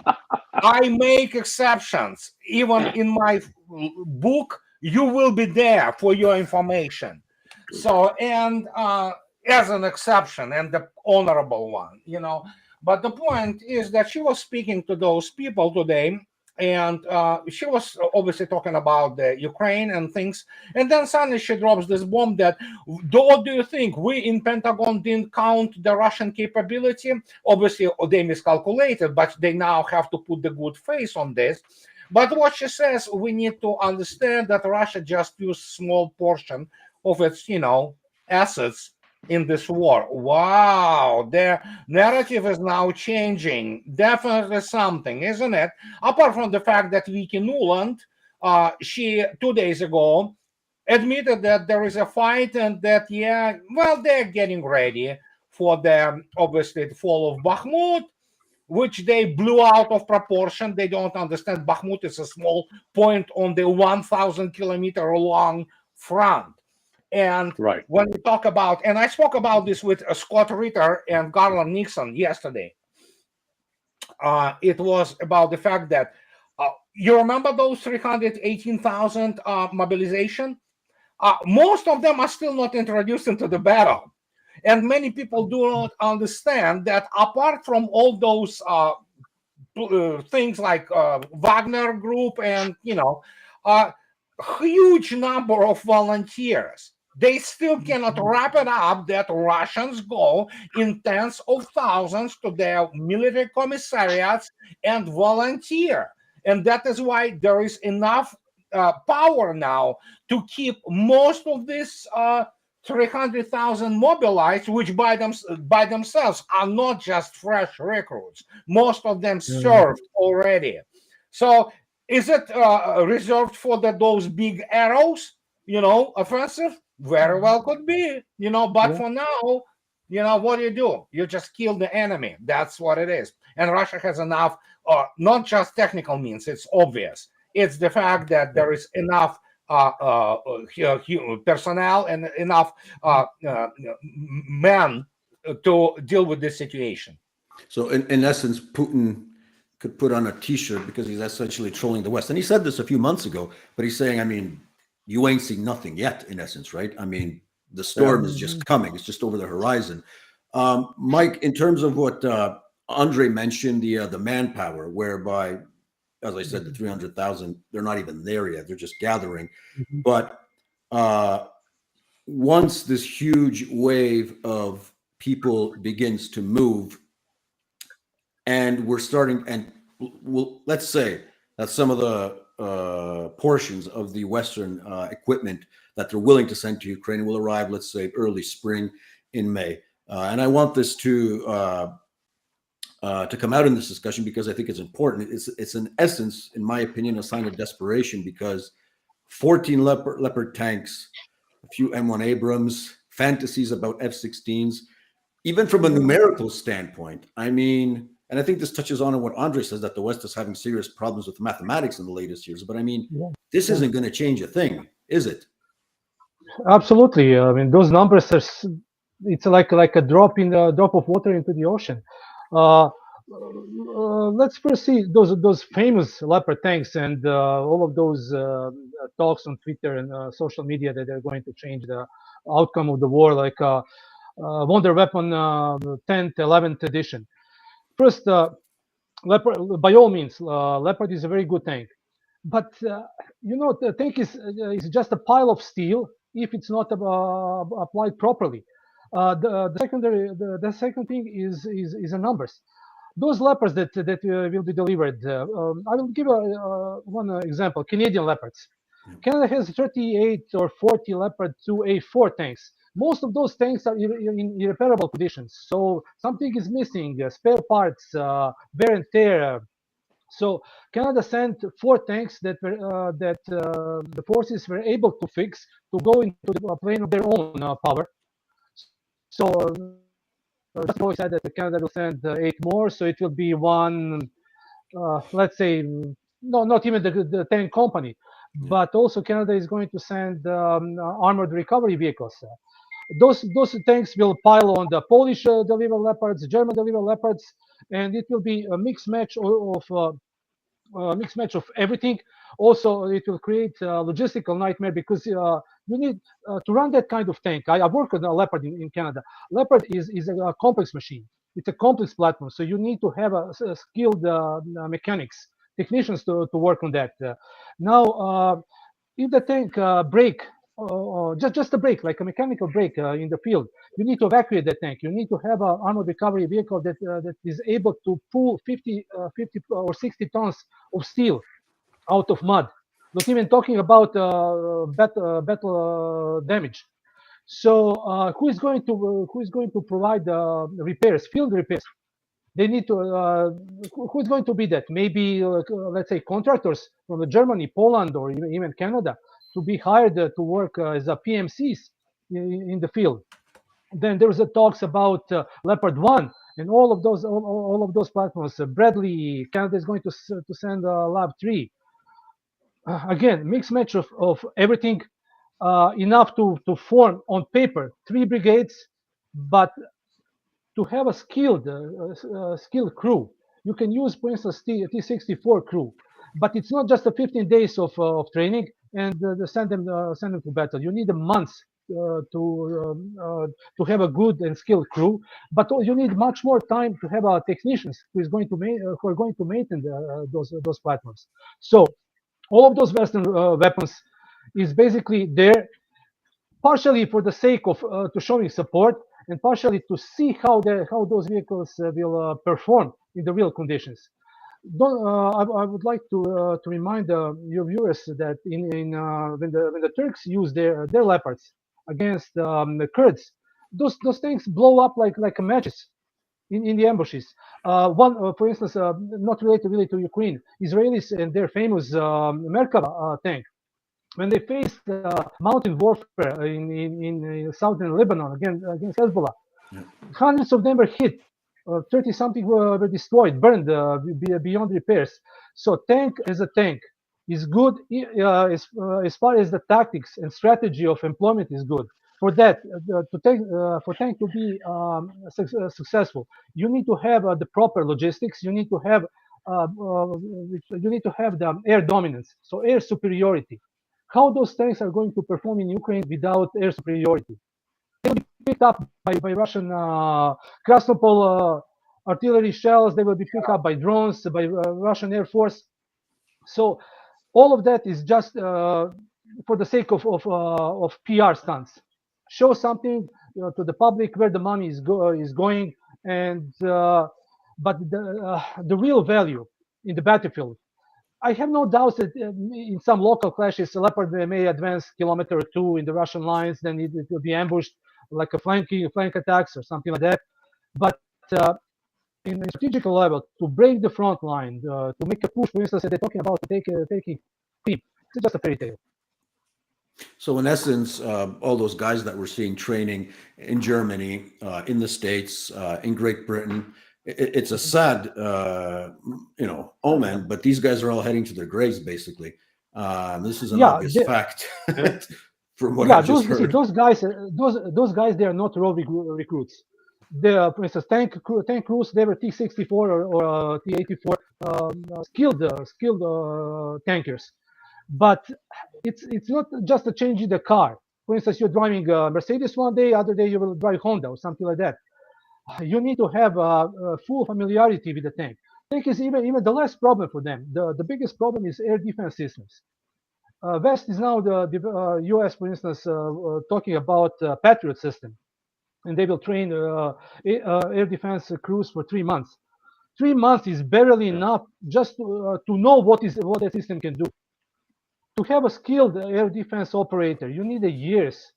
I make exceptions. Even in my book, you will be there for your information. So, and as an exception and the honorable one, But the point is that she was speaking to those people today, and she was obviously talking about the Ukraine and things. And then suddenly she drops this bomb that, what do you think? We in Pentagon didn't count the Russian capability. Obviously, they miscalculated, but they now have to put the good face on this. But what she says, we need to understand that Russia just used small portion of its, assets in this war. Wow, their narrative is now changing. Definitely something, isn't it? Apart from the fact that Vicky Nuland, she 2 days ago admitted that there is a fight and that they're getting ready for the obviously the fall of Bakhmut, which they blew out of proportion. They don't understand Bakhmut is a small point on the 1,000-kilometer long front. And when we talk about, and I spoke about this with Scott Ritter and Garland Nixon yesterday, it was about the fact that you remember those 318,000 mobilization? Most of them are still not introduced into the battle. And many people do not understand that apart from all those things like Wagner Group and, a huge number of volunteers, they still cannot wrap it up that Russians go in tens of thousands to their military commissariats and volunteer. And that is why there is enough power now to keep most of this 300,000 mobilized, which by themselves are not just fresh recruits. Most of them served already. So is it reserved for those big arrows, offensive? Very well could be, but for now, what do? You just kill the enemy. That's what it is. And Russia has enough, not just technical means, it's obvious. It's the fact that there is enough personnel and enough men to deal with this situation. So in essence, Putin could put on a T-shirt because he's essentially trolling the West. And he said this a few months ago, but he's saying, you ain't seen nothing yet, in essence, right? The storm is just coming. It's just over the horizon. Mike, in terms of what Andrei mentioned, the manpower, whereby, as I said, the 300,000, they're not even there yet. They're just gathering. But once this huge wave of people begins to move, and we're starting, and let's say that some of the portions of the Western equipment that they're willing to send to Ukraine will arrive, let's say, early spring in May. And I want this to to come out in this discussion because I think it's important. It's in essence, in my opinion, a sign of desperation because 14 Leopard tanks, a few M1 Abrams, fantasies about F-16s, even from a numerical standpoint. I mean, and I think this touches on what Andrei says, that the West is having serious problems with mathematics in the latest years. But I mean, this isn't going to change a thing, is it? Absolutely. I mean, those numbers are. It's like a drop of water into the ocean. Let's first see those famous Leopard tanks and all of those talks on Twitter and social media that they're going to change the outcome of the war, like Wonder Weapon 10th, 11th edition. First, Leopard, by all means, Leopard is a very good tank, but the tank is just a pile of steel if it's not applied properly. The second thing is the numbers. Those Leopards that will be delivered. I will give one example. Canadian Leopards. Canada has 38 or 40 Leopard 2A4 tanks. Most of those tanks are in irreparable conditions. So something is missing, spare parts, wear and tear. So Canada sent 4 tanks that the forces were able to fix to go into the plane of their own power. So just always said that Canada will send 8 more, so it will be one, let's say, no, not even the tank company, but also Canada is going to send armored recovery vehicles. Those tanks will pile on the Polish delivered Leopards, German delivered Leopards, and it will be a mixed match of everything. Also, it will create a logistical nightmare because you need to run that kind of tank. I work on a Leopard in Canada. Leopard is a complex machine. It's a complex platform, so you need to have a skilled mechanics, technicians to work on that. Now, if the tank break, just a break, like a mechanical break in the field, you need to evacuate that tank. You need to have an armored recovery vehicle that is able to pull 50 or 60 tons of steel out of mud. Not even talking about battle damage. So who is going to provide repairs, field repairs? They need to. Who's going to be that? Maybe let's say contractors from Germany, Poland, or even Canada to be hired to work as a PMCs in the field. Then there's a talks about Leopard 1 and all of those platforms. Bradley, Canada is going to send Lab 3. Again, mixed match of everything, enough to form on paper 3 brigades, but to have a skilled crew. You can use, for instance, T-64 crew, but it's not just a 15 days of training and send them to battle. You need a month to have a good and skilled crew, but you need much more time to have technicians who are going to maintain those platforms. So all of those Western weapons is basically there partially for the sake of to showing support and partially to see how those vehicles will perform in the real conditions. I would like to remind your viewers that when the Turks use their Leopards against the Kurds, those things blow up like matches in the ambushes. For instance, not related really to Ukraine, Israelis and their famous Merkava tank. When they faced mountain warfare in southern Lebanon against Hezbollah, hundreds of them were hit. 30 something were destroyed, burned beyond repairs. So tank as a tank is good as far as the tactics and strategy of employment is good. For that, for tank to be successful, you need to have the proper logistics. You need to have the air dominance, so air superiority. How those tanks are going to perform in Ukraine without air superiority? They will be picked up by Russian Krasnopol artillery shells. They will be picked up by drones, by Russian Air Force. So all of that is just for the sake of PR stunts. Show something to the public where the money is going, and but the real value in the battlefield. I have no doubts that in some local clashes, Leopard may advance kilometer or 2 in the Russian lines, then it will be ambushed like a flank attacks or something like that. But in strategical level to break the front line, to make a push. For instance, they're talking about taking Kyiv. It's just a fairy tale. So in essence, all those guys that we're seeing training in Germany, in the States, in Great Britain, it's a sad, omen. But these guys are all heading to their graves, basically. This is an obvious fact from what I just heard. Those guys, they are not raw recruits. They are, for instance, tank crews. They were T-64 or T-84 skilled tankers. But it's not just a change in the car. For instance, you're driving a Mercedes one day, other day you will drive Honda or something like that. You need to have full familiarity with the tank. Tank is even the less problem for them. The biggest problem is air defense systems. West is now the U.S., for instance, talking about Patriot system, and they will train air defense crews for 3 months. 3 months is barely enough just to know what the system can do. To have a skilled air defense operator, you need years.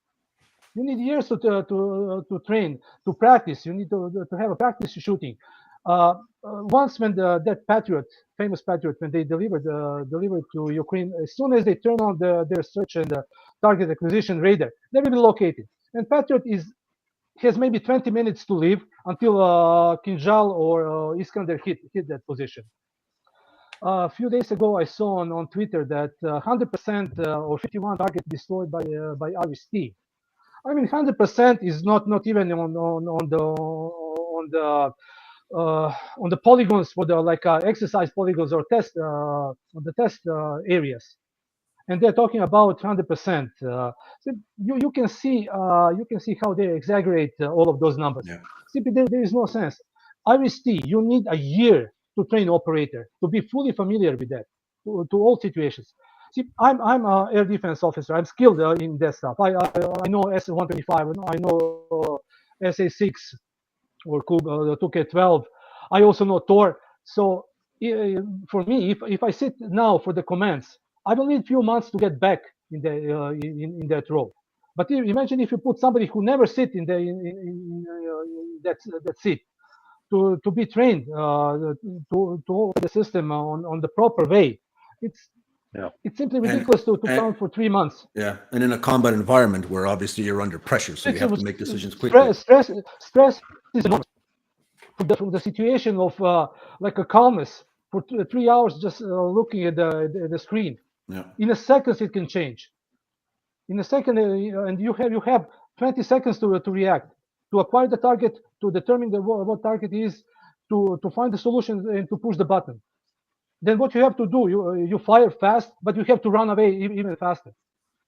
You need years to train, to practice. You need to have a practice shooting. Once when that Patriot, famous Patriot, when they delivered to Ukraine, as soon as they turn on their search and target acquisition radar, they will be located. And Patriot has maybe 20 minutes to live until Kinjal or Iskander hit that position. A few days ago, I saw on Twitter that 100% or 51 targets destroyed by RST. I mean, 100% is not even on the polygons for the exercise polygons or test on the test areas, and they're talking about 100%. So you can see how they exaggerate all of those numbers. Yeah. Simply, there is no sense. RST, you need a year to train operator to be fully familiar with that to all situations. See, I'm an air defense officer. I'm skilled in that stuff. I know S-125. I know SA-6 or 2K-12. I also know Tor. So for me, if I sit now for the commands, I will need a few months to get back in that role. But imagine if you put somebody who never sit in that seat to be trained to operate the system on the proper way. It's simply ridiculous to count for 3 months. Yeah, and in a combat environment where obviously you're under pressure, so you have to make decisions quickly. Stress is enormous. From the situation of like a calmness for 3 hours just looking at the screen. Yeah. In a second, it can change. In a second, and you have 20 seconds to react, to acquire the target, to determine what target is, to find the solution and to push the button. Then what you have to do, you fire fast, but you have to run away even faster.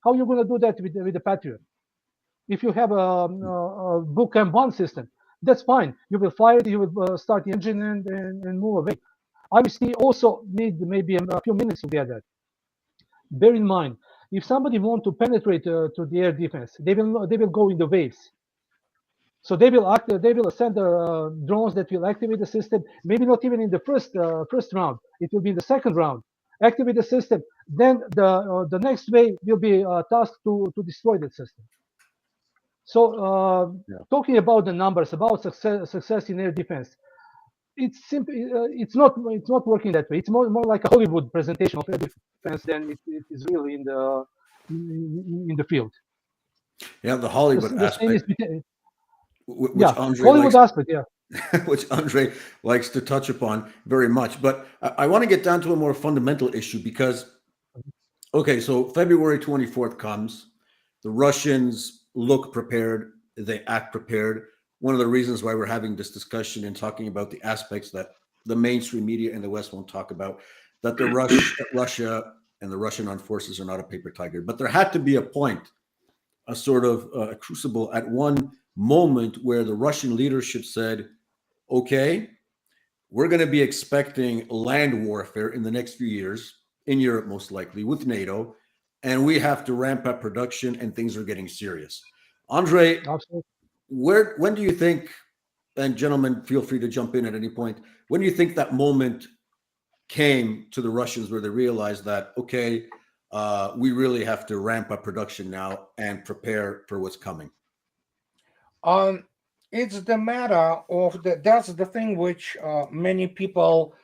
How are you going to do that with the Patriot? If you have a book M1 system, that's fine. You will fire it, you will start the engine and move away. Obviously, also need maybe a few minutes to get that. Bear in mind, if somebody wants to penetrate to the air defense, they will go in the waves. So they will send drones that will activate the system. Maybe not even in the first round. It will be in the second round. Activate the system. Then the next wave will be tasked to destroy that system. So talking about the numbers, about success in air defense, it's simply it's not working that way. It's more like a Hollywood presentation of air defense than it is really in the field. Yeah, the Hollywood aspect. Hollywood aspect, yeah. Which Andrei likes to touch upon very much. But I want to get down to a more fundamental issue because, okay, so February 24th comes, the Russians look prepared, they act prepared. One of the reasons why we're having this discussion and talking about the aspects that the mainstream media in the West won't talk about, that Russia and the Russian armed forces are not a paper tiger. But there had to be a point, a sort of a crucible at one moment where the Russian leadership said, okay, we're going to be expecting land warfare in the next few years, in Europe most likely, with NATO, and we have to ramp up production and things are getting serious. Andrei, when do you think, and gentlemen, feel free to jump in at any point, when do you think that moment came to the Russians where they realized that, okay, we really have to ramp up production now and prepare for what's coming? It's the matter of that's the thing which many people,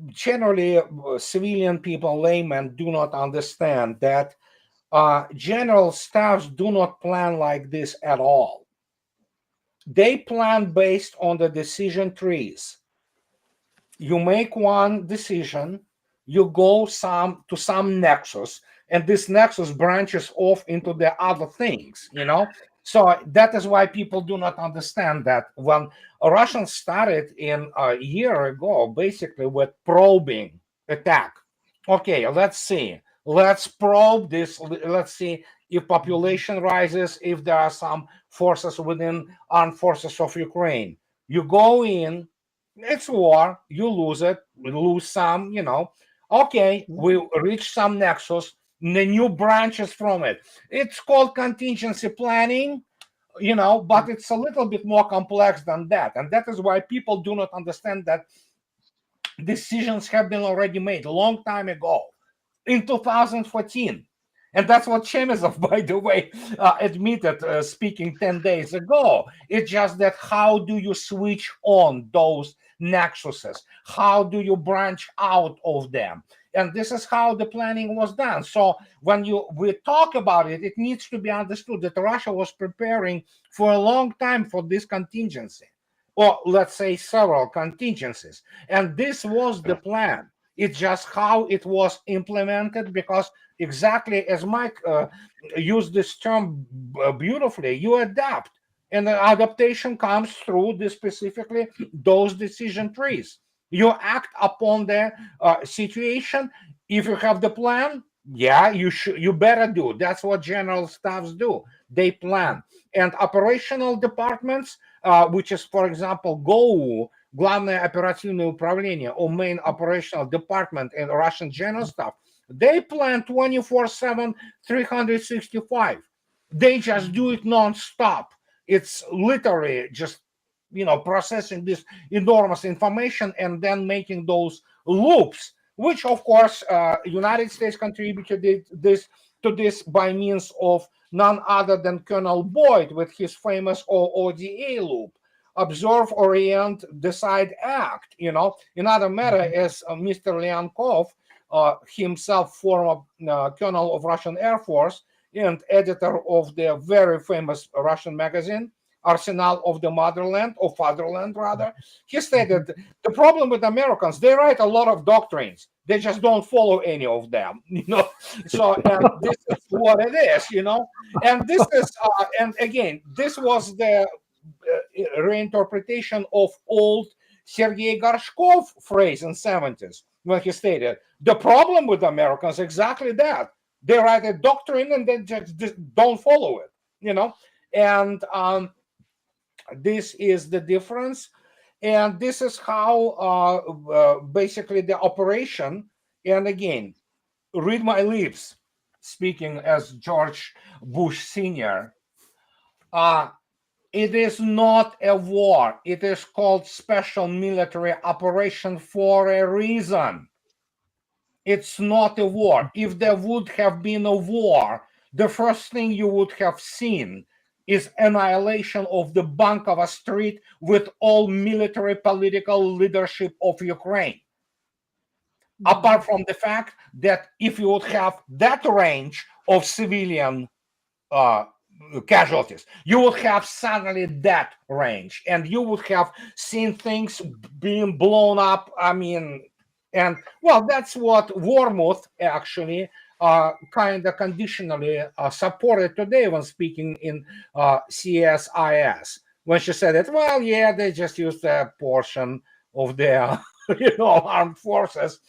generally civilian people, laymen, do not understand, that general staffs do not plan like this at all. They plan based on the decision trees. You make one decision, you go to some nexus, and this nexus branches off into the other things, So that is why people do not understand that when Russians started in a year ago, basically with probing attack. Okay, let's see. Let's probe this. Let's see if population rises, if there are some forces within armed forces of Ukraine. You go in, it's war, you lose it, we lose some, Okay, we reach some nexus, the new branches from it. It's called contingency planning, but it's a little bit more complex than that. And that is why people do not understand that decisions have been already made a long time ago, in 2014. And that's what Chemezov, by the way, admitted speaking 10 days ago. It's just that how do you switch on those nexuses? How do you branch out of them? And this is how the planning was done. So when we talk about it, it needs to be understood that Russia was preparing for a long time for this contingency, or let's say several contingencies. And this was the plan. It's just how it was implemented, because exactly as Mike used this term beautifully, you adapt. And the adaptation comes through specifically those decision trees. You act upon the situation. If you have the plan, yeah, you better do. That's what general staffs do. They plan. And operational departments, which is, for example, GOU, Главное оперативное управление, or main operational department in Russian general staff, they plan 24/7, 365. They just do it non-stop. It's literally just, processing this enormous information and then making those loops, which, of course, United States contributed to this by means of none other than Colonel Boyd with his famous OODA loop. Observe, orient, decide, act. Another matter is Mr. Leonkov, himself former colonel of Russian Air Force and editor of the very famous Russian magazine Arsenal of the Motherland, or Fatherland rather. He stated the problem with Americans, they write a lot of doctrines, they just don't follow any of them, So and this is what it is, And this is and again, this was the reinterpretation of old Sergei Gorshkov phrase in 70s, when he stated the problem with Americans exactly that they write a doctrine and then just don't follow it, And this is the difference, and this is how basically the operation. And again, read my lips, speaking as George Bush Sr. It is not a war. It is called special military operation for a reason. It's not a war. If there would have been a war, the first thing you would have seen is annihilation of the Bankova Street with all military political leadership of Ukraine. Apart from the fact that if you would have that range of civilian casualties, you would have suddenly that range, and you would have seen things being blown up. And well, that's what Wormuth actually kind of conditionally supported today when speaking in CSIS, when she said that, well, yeah, they just used a portion of their armed forces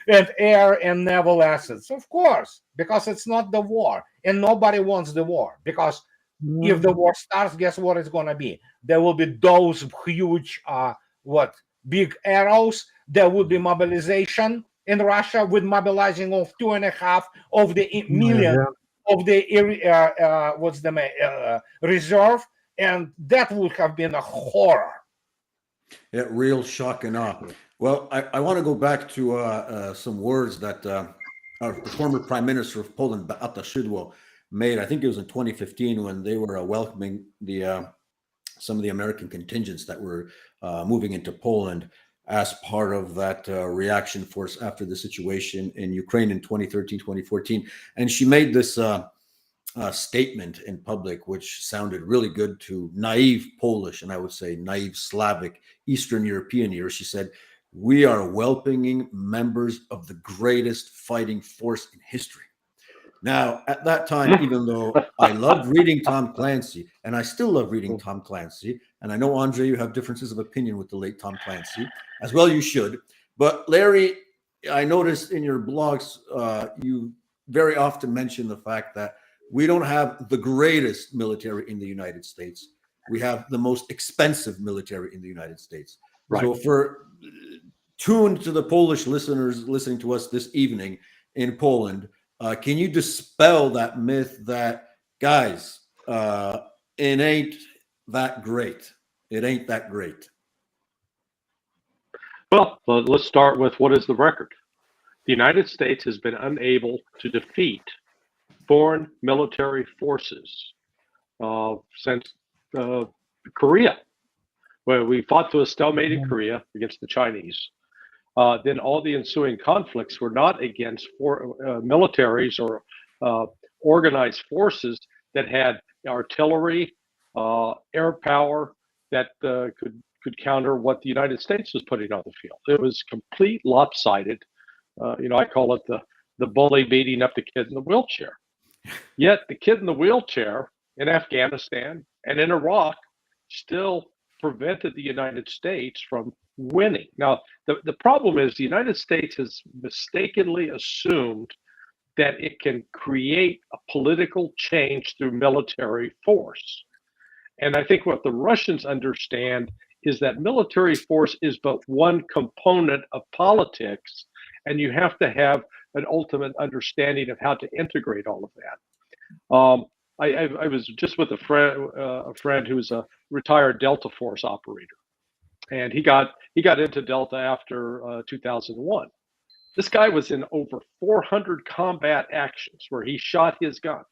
and air and naval assets. Of course, because it's not the war, and nobody wants the war, because if the war starts, guess what it's going to be? There will be those huge big arrows. There will be mobilization in Russia, with mobilizing of 2.5 of the million of the reserve, and that would have been a horror. Yeah, real shock and awe. Well, I want to go back to some words that the former Prime Minister of Poland, Beata Szydło, made. I think it was in 2015 when they were welcoming the some of the American contingents that were moving into Poland as part of that reaction force after the situation in Ukraine in 2013, 2014. And she made this statement in public, which sounded really good to naive Polish, and I would say naive Slavic, Eastern European ears. She said, "We are welcoming members of the greatest fighting force in history." Now, at that time, even though I loved reading Tom Clancy, and I still love reading Tom Clancy, and I know, Andrei, you have differences of opinion with the late Tom Clancy, as well you should. But Larry, I noticed in your blogs, you very often mention the fact that we don't have the greatest military in the United States. We have the most expensive military in the United States. Right. So for tuned to the Polish listeners listening to us this evening in Poland, can you dispel that myth that, guys, it ain't that great? It ain't that great. Well, let's start with what is the record. The United States has been unable to defeat foreign military forces since Korea, where we fought to a stalemate in Korea against the Chinese. Then all the ensuing conflicts were not against militaries or organized forces that had artillery, air power that could counter what the United States was putting on the field. It was complete lopsided. I call it the bully beating up the kid in the wheelchair. Yet the kid in the wheelchair in Afghanistan and in Iraq still prevented the United States from winning. Now, the problem is the United States has mistakenly assumed that it can create a political change through military force. And I think what the Russians understand is that military force is but one component of politics, and you have to have an ultimate understanding of how to integrate all of that. I was just with a friend who's a retired Delta Force operator, and he got into Delta after 2001. This guy was in over 400 combat actions where he shot his gun,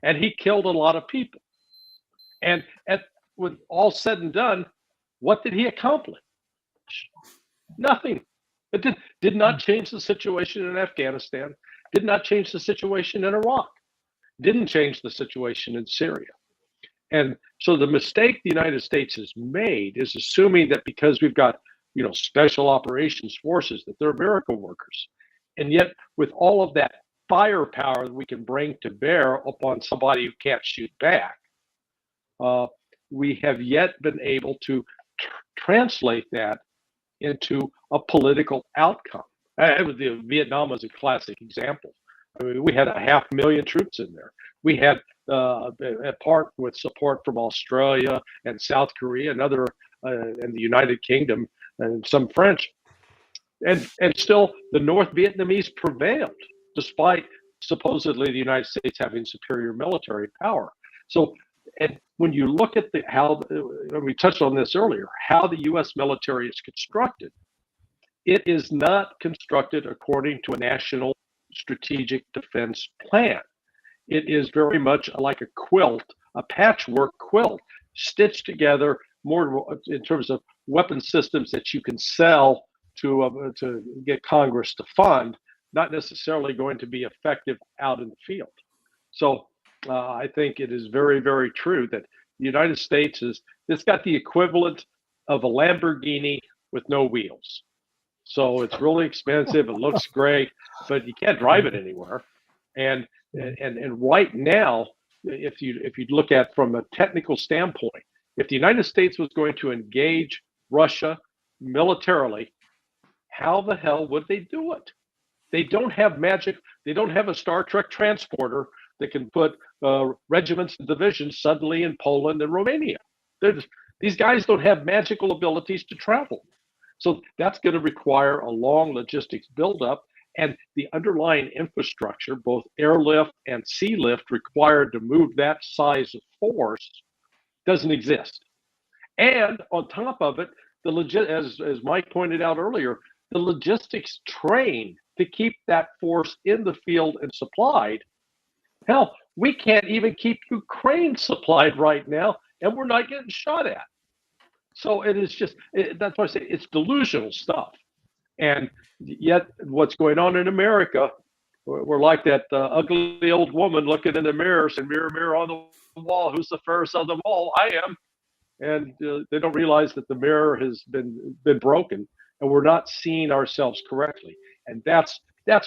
and he killed a lot of people. And with all said and done, what did he accomplish? Nothing. It did not change the situation in Afghanistan, did not change the situation in Iraq, didn't change the situation in Syria. And so the mistake the United States has made is assuming that because we've got, special operations forces, that they're miracle workers. And yet with all of that firepower that we can bring to bear upon somebody who can't shoot back, we have yet been able to translate that into a political outcome. Vietnam was a classic example. I mean, we had 500,000 troops in there. We had a part with support from Australia and South Korea and and the United Kingdom and some French, and still the North Vietnamese prevailed despite supposedly the United States having superior military power. So, and when you look at how we touched on this earlier, how the U.S. military is constructed, it is not constructed according to a national strategic defense plan. It is very much like a quilt, a patchwork quilt, stitched together more in terms of weapon systems that you can sell to get Congress to fund, not necessarily going to be effective out in the field. So I think it is very, very true that the United States it's got the equivalent of a Lamborghini with no wheels. So it's really expensive. It looks great, but you can't drive it anywhere. And right now, if you look at from a technical standpoint, if the United States was going to engage Russia militarily, how the hell would they do it? They don't have magic. They don't have a Star Trek transporter that can put regiments and divisions suddenly in Poland and Romania. These guys don't have magical abilities to travel. So that's going to require a long logistics buildup, and the underlying infrastructure, both airlift and sea lift required to move that size of force, doesn't exist. And on top of it, as Mike pointed out earlier, the logistics train to keep that force in the field and supplied. Hell, we can't even keep Ukraine supplied right now, and we're not getting shot at. So it is just that's why I say it's delusional stuff. And yet, what's going on in America, we're like that ugly old woman looking in the mirror, saying, "Mirror, mirror on the wall, who's the fairest of them all? I am." And they don't realize that the mirror has been broken, and we're not seeing ourselves correctly. And that's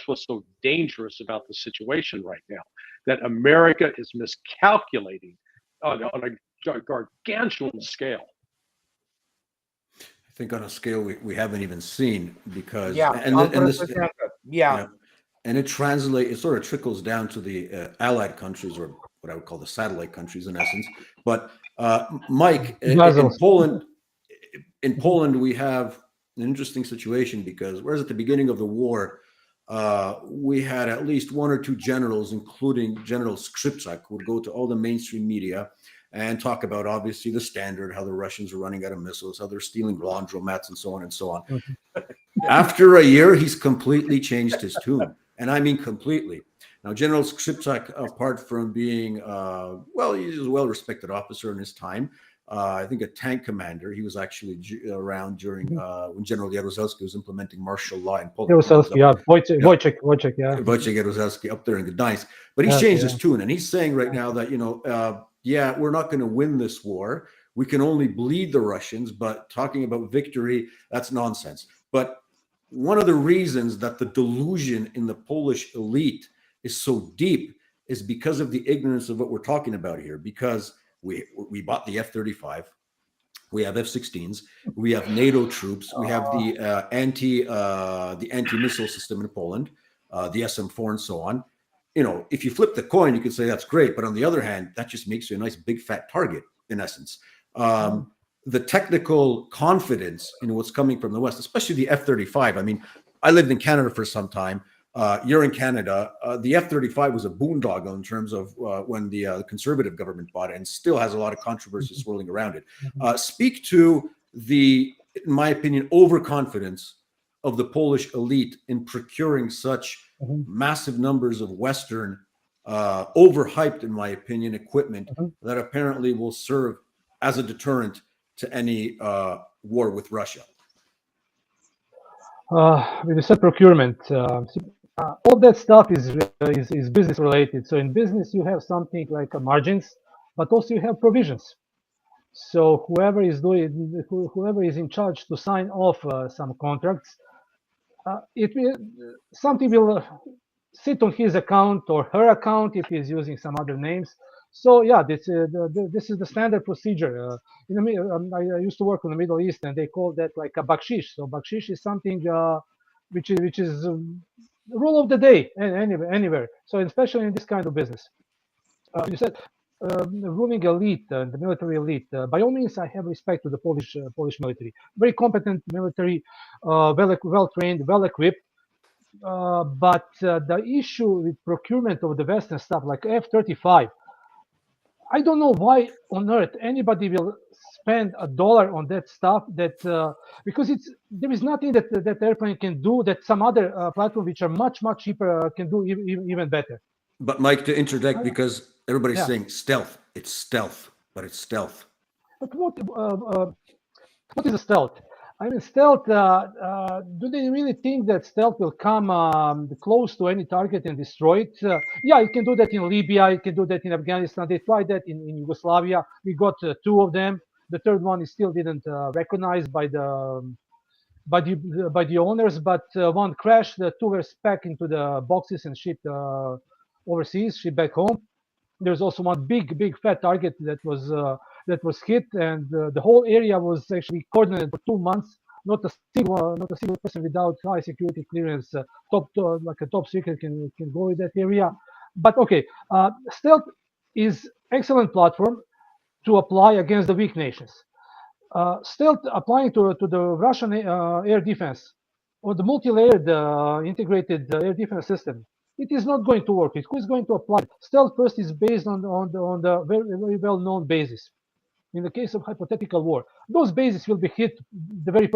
what's so dangerous about the situation right now. That America is miscalculating on a gargantuan scale. I think on a scale we haven't even seen, because Yeah, and this, unprecedented. yeah, and it sort of trickles down to the allied countries, or what I would call the satellite countries in essence. But Mike, in Poland we have an interesting situation, because whereas at the beginning of the war we had at least one or two generals, including General Skrzypczak, who would go to all the mainstream media and talk about, obviously, the standard, how the Russians are running out of missiles, how they're stealing laundromats, and so on and so on. After a year, he's completely changed his tune, and I mean completely. Now, General Skrzypczak, apart from being, he's a well-respected officer in his time, I think a tank commander. He was actually around during when General Jaruzelski was implementing martial law in Poland. Wojciech Jaruzelski up there in Gdańsk. But he's changed his tune, and he's saying right now that, we're not going to win this war. We can only bleed the Russians, but talking about victory, that's nonsense. But one of the reasons that the delusion in the Polish elite is so deep is because of the ignorance of what we're talking about here. Because we bought the F-35, we have F-16s, we have NATO troops, we have the anti-missile system in Poland, the SM-4 and so on. If you flip the coin, you could say that's great, but on the other hand, that just makes you a nice big fat target in essence. The technical confidence in what's coming from the West, especially the F-35. I mean, I lived in Canada for some time. You're in Canada. The F-35 was a boondoggle in terms of when the conservative government bought it, and still has a lot of controversy swirling around it. Speak to the, in my opinion, overconfidence of the Polish elite in procuring such massive numbers of Western, overhyped, in my opinion, equipment that apparently will serve as a deterrent to any war with Russia. With the said procurement, all that stuff is business related. So in business, you have something like margins, but also you have provisions. So whoever is in charge to sign off some contracts, something will sit on his account or her account if he's using some other names. So yeah, this is the standard procedure. I used to work in the Middle East, and they call that like a bakshish. So bakshish is something which is the rule of the day anywhere. So especially in this kind of business, you said ruling elite, the military elite. By all means, I have respect to the Polish military. Very competent military, well trained, well equipped. But the issue with procurement of the Western stuff like F-35, I don't know why on earth anybody will spend $1 on that stuff. Because there is nothing that airplane can do that some other platform which are much cheaper can do even better. But Mike, to interject, because everybody's saying stealth. It's stealth, but it's stealth. But what is a stealth? I mean, stealth, do they really think that stealth will come close to any target and destroy it? Yeah, you can do that in Libya, you can do that in Afghanistan. They tried that in Yugoslavia. We got 2 of them. The third one is still didn't recognized by the owners, but one crashed. The 2 were packed into the boxes and shipped overseas, shipped back home. There's also one big fat target that was hit, and the whole area was actually coordinated for 2 months. Not a single person without high security clearance, like a top secret can go in that area. But okay, stealth is excellent platform to apply against the weak nations. Stealth applying to the Russian air defense or the multi-layered integrated air defense system, it is not going to work. Who is going to apply it? Stealth first is based on the very well-known basis. In the case of hypothetical war, those bases will be hit the very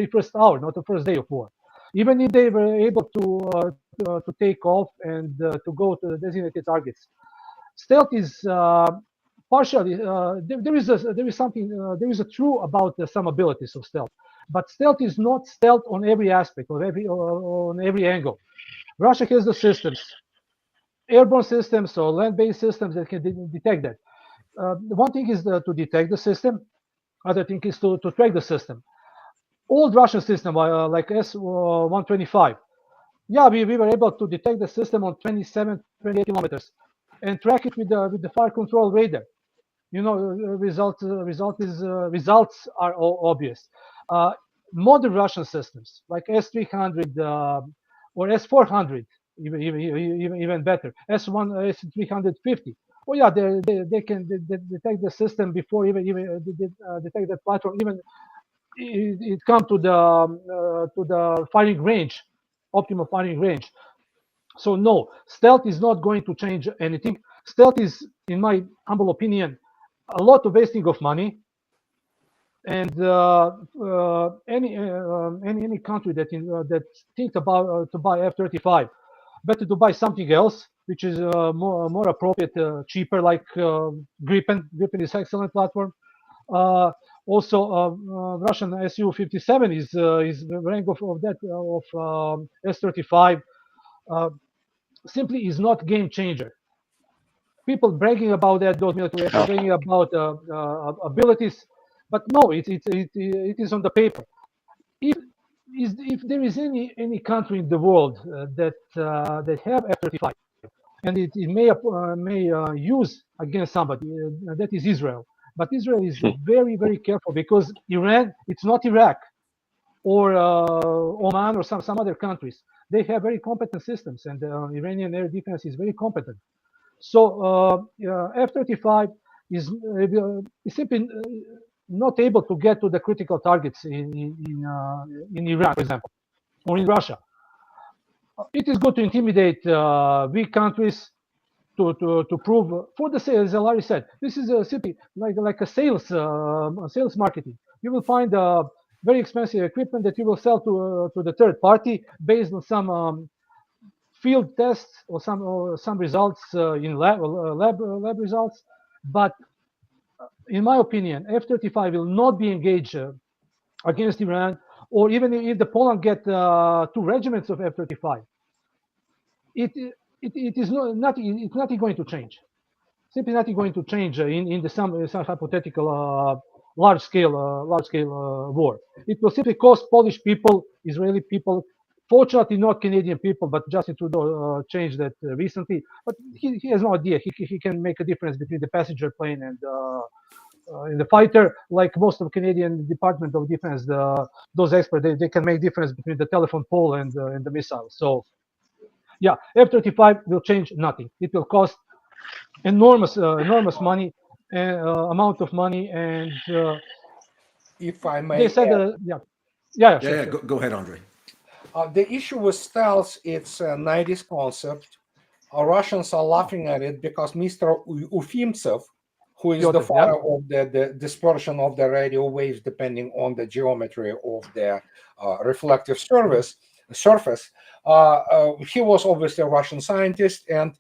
first hour, not the first day of war. Even if they were able to take off and to go to the designated targets, stealth is partially there is a true about some abilities of stealth, but stealth is not stealth on every aspect or on every angle. Russia has the systems, airborne systems or land-based systems that can detect that. One thing is to detect the system, other thing is to track the system. Old Russian system like S-125, yeah, we were able to detect the system on 27, 28 kilometers and track it with the fire control radar. Results are obvious. Modern Russian systems like S-300 or S-400, even better, S-1, S-350. Oh yeah, they can detect the system before even detect the platform. Even it come to the firing range, optimal firing range. So no, stealth is not going to change anything. Stealth is, in my humble opinion, a lot of wasting of money. And any country that thinks about to buy F-35, better to buy something else, which is more appropriate, cheaper, like Gripen. Gripen is excellent platform. Also, Russian Su-57 is the rank of that of S-35. Simply is not game changer. People bragging about that, those military, bragging about abilities, but no, it is on the paper. If there is any country in the world that have F-35 and it may use against somebody, that is Israel. But Israel is very careful because Iran, it's not Iraq or Oman or some other countries. They have very competent systems, and Iranian air defense is very competent. So F-35 is simply not able to get to the critical targets in Iran, for example, or in Russia. It is good to intimidate weak countries to prove for the sales. As Larry said, this is simply like a sales marketing. You will find very expensive equipment that you will sell to the third party based on some field tests or some results in lab results. But in my opinion, F-35 will not be engaged against Iran, or even if the Poland get 2 regiments of F-35, it is nothing. It's not going to change. Simply not going to change in some hypothetical large scale war. It will simply cost Polish people, Israeli people. Fortunately, not Canadian people, but Justin Trudeau changed that recently. But he has no idea. He can make a difference between the passenger plane and in the fighter. Like most of Canadian Department of Defense, those experts, they can make difference between the telephone pole and the missile. So, yeah, F-35 will change nothing. It will cost enormous money, amount of money, and If I may they said, add, sure. Go ahead, Andrei. The issue with stealth, it's a 90s concept. Russians are laughing at it because Mr. Ufimtsev, who is the father of the dispersion of the radio waves depending on the geometry of the reflective surface, he was obviously a Russian scientist, and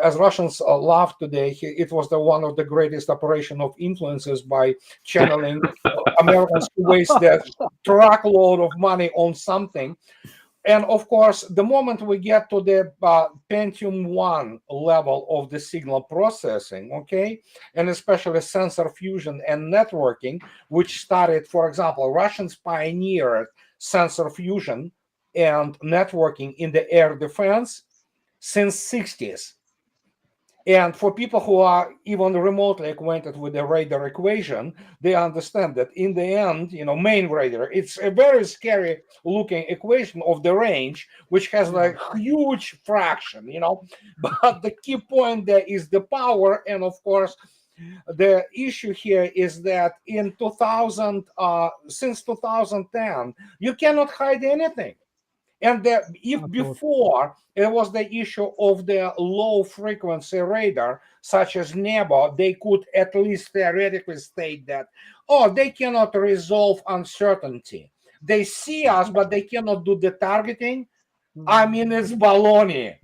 as Russians laugh today, it was one of the greatest operation of influences by channeling Americans to waste their truckload of money on something. And of course, the moment we get to the Pentium 1 level of the signal processing, okay, and especially sensor fusion and networking, which started, for example, Russians pioneered sensor fusion and networking in the air defense since 60s. And for people who are even remotely acquainted with the radar equation, they understand that in the end, main radar, it's a very scary looking equation of the range, which has like huge fraction, but the key point there is the power. And of course, the issue here is that in since 2010, you cannot hide anything. And if before it was the issue of the low frequency radar, such as NEBO, they could at least theoretically state that, they cannot resolve uncertainty. They see us, but they cannot do the targeting. I mean, it's baloney.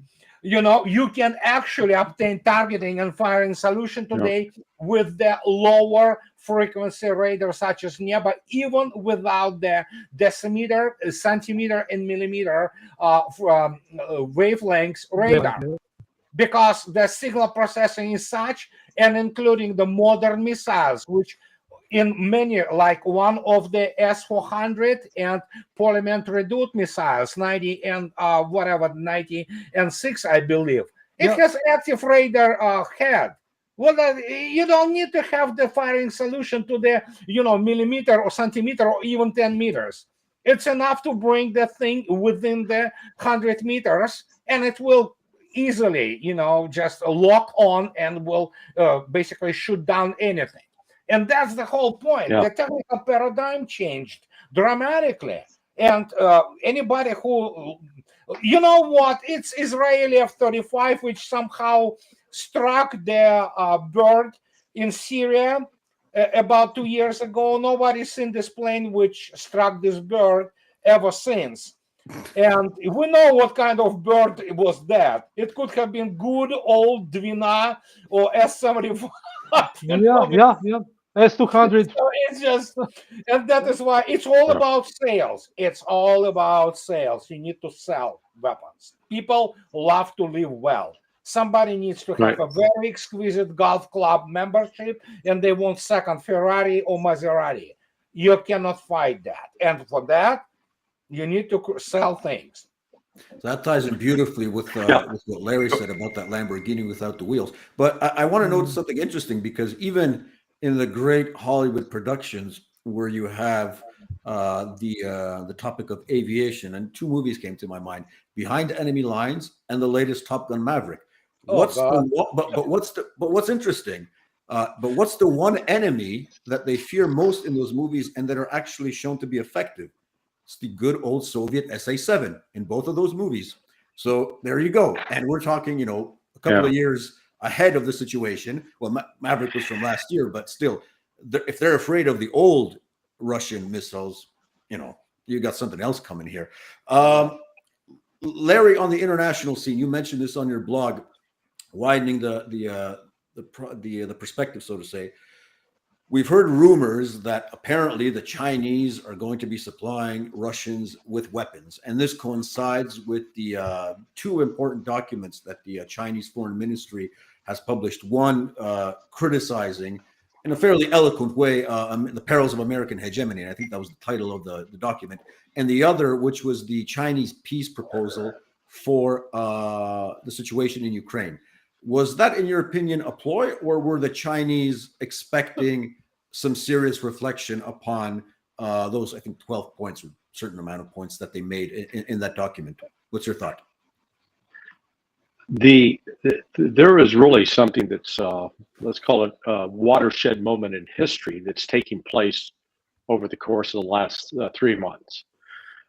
You can actually obtain targeting and firing solution today with the lower frequency radar such as NEBA, even without the decimeter, centimeter, and millimeter wavelengths radar, because the signal processing is such, and including the modern missiles, which in many, like one of the S-400 and polymer reduced missiles, 90 and 90 and 6, I believe. It has active radar head. Well, you don't need to have the firing solution to the, millimeter or centimeter or even 10 meters. It's enough to bring the thing within the 100 meters, and it will easily, just lock on and will basically shoot down anything. And that's the whole point. The technical paradigm changed dramatically. And anybody who, it's Israeli F-35, which somehow struck the bird in Syria about 2 years ago. Nobody's seen this plane which struck this bird ever since. And we know what kind of bird it was that. It could have been good old Dvina or S-75. Yeah. S-200. So it's just, and that is why it's all about sales. It's all about sales. You need to sell weapons. People love to live well. Somebody needs to have a very exquisite golf club membership, and they want second Ferrari or Maserati. You cannot fight that. And for that, you need to sell things. So that ties in beautifully with what Larry said about that Lamborghini without the wheels. But I want to note something interesting, because even in the great Hollywood productions where you have the topic of aviation, and two movies came to my mind: Behind Enemy Lines and the latest Top Gun Maverick. What's interesting? But what's the one enemy that they fear most in those movies and that are actually shown to be effective? It's the good old Soviet SA-7 in both of those movies. So there you go. And we're talking, a couple of years ahead of the situation. Well, Maverick was from last year, but still, if they're afraid of the old Russian missiles, you got something else coming here. Larry, on the international scene, you mentioned this on your blog, widening the perspective, so to say. We've heard rumors that apparently the Chinese are going to be supplying Russians with weapons, and this coincides with the two important documents that the Chinese Foreign Ministry has published. One criticizing, in a fairly eloquent way, the perils of American hegemony, and I think that was the title of the document, and the other, which was the Chinese peace proposal for the situation in Ukraine. Was that, in your opinion, a ploy, or were the Chinese expecting some serious reflection upon those, I think, 12 points, or a certain amount of points that they made in that document? What's your thought? There is really something that's, let's call it a watershed moment in history that's taking place over the course of the last 3 months.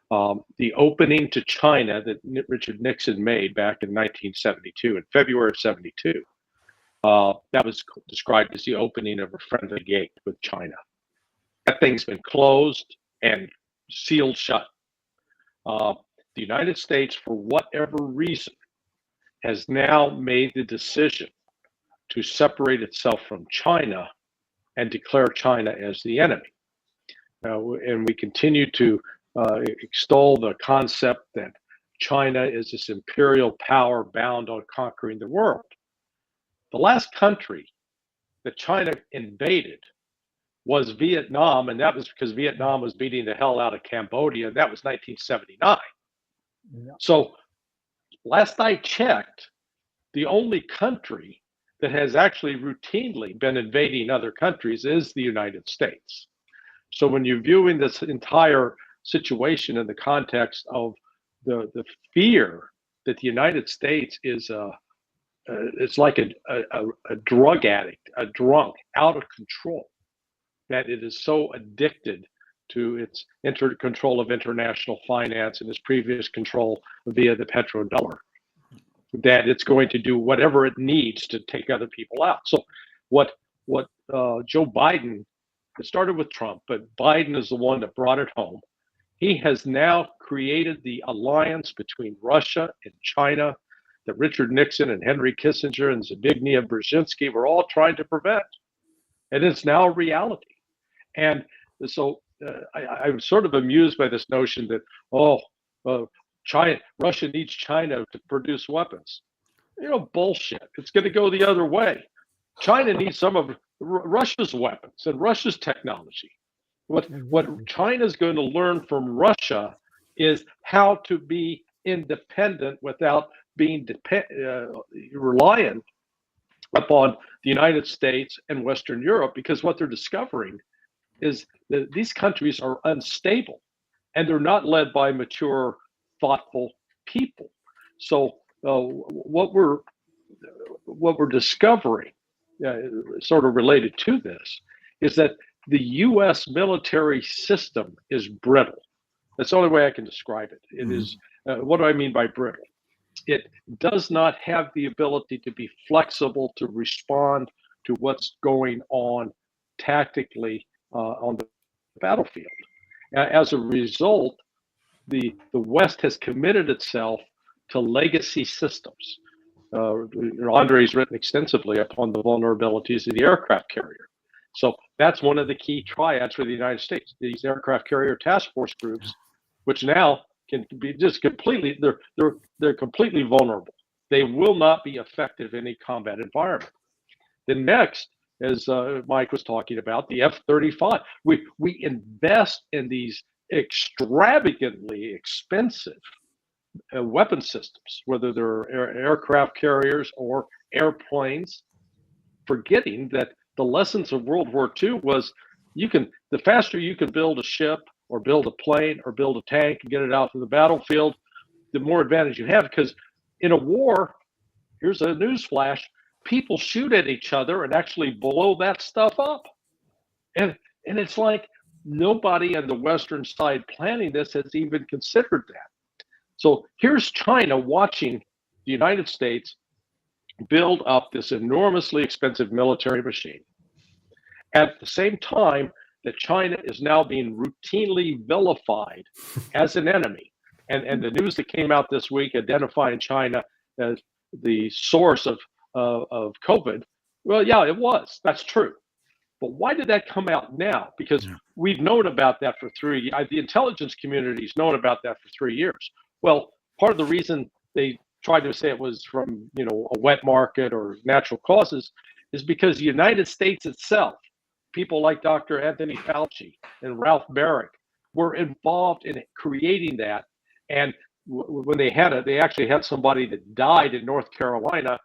The opening to China that Richard Nixon made back in 1972, in February of 72, that was described as the opening of a friendly gate with China. That thing's been closed and sealed shut. The United States, for whatever reason, has now made the decision to separate itself from China and declare China as the enemy. And we continue to extol the concept that China is this imperial power bound on conquering the world. The last country that China invaded was Vietnam, and that was because Vietnam was beating the hell out of Cambodia, and that was 1979. Yeah. So last I checked, the only country that has actually routinely been invading other countries is the United States. So when you're viewing this entire situation in the context of the fear that the United States is it's like a drug addict, a drunk, out of control, that it is so addicted to its control of international finance and its previous control via the petrodollar, that it's going to do whatever it needs to take other people out. So what Joe Biden, it started with Trump, but Biden is the one that brought it home. He has now created the alliance between Russia and China that Richard Nixon and Henry Kissinger and Zbigniew Brzezinski were all trying to prevent. And it's now a reality. And so I'm sort of amused by this notion that, Russia needs China to produce weapons. Bullshit. It's going to go the other way. China needs some of Russia's weapons and Russia's technology. What China's going to learn from Russia is how to be independent without being reliant upon the United States and Western Europe, because what they're discovering is that these countries are unstable and they're not led by mature, thoughtful people. So what we're discovering, sort of related to this, is that the U.S. military system is brittle. That's the only way I can describe it. It is. What do I mean by brittle? It does not have the ability to be flexible to respond to what's going on tactically on the battlefield. As a result, the West has committed itself to legacy systems. Andrei's written extensively upon the vulnerabilities of the aircraft carrier. So that's one of the key triads for the United States. These aircraft carrier task force groups, which now can be just completely, they're completely vulnerable. They will not be effective in a combat environment. The next, as Mike was talking about, the F-35. We invest in these extravagantly expensive weapon systems, whether they're aircraft carriers or airplanes, forgetting that the lessons of World War II was the faster you can build a ship or build a plane or build a tank and get it out to the battlefield, the more advantage you have. Because in a war, here's a news flash, people shoot at each other and actually blow that stuff up. And it's like nobody on the Western side planning this has even considered that. So here's China watching the United States build up this enormously expensive military machine. At the same time that China is now being routinely vilified as an enemy. And the news that came out this week identifying China as the source of COVID, well, yeah, it was. That's true. But why did that come out now? Because we've known about that for 3 years. The intelligence community's known about that for 3 years. Well, part of the reason they tried to say it was from, a wet market or natural causes is because the United States itself, people like Dr. Anthony Fauci and Ralph Barrick, were involved in creating that. And when they had it, they actually had somebody that died in North Carolina,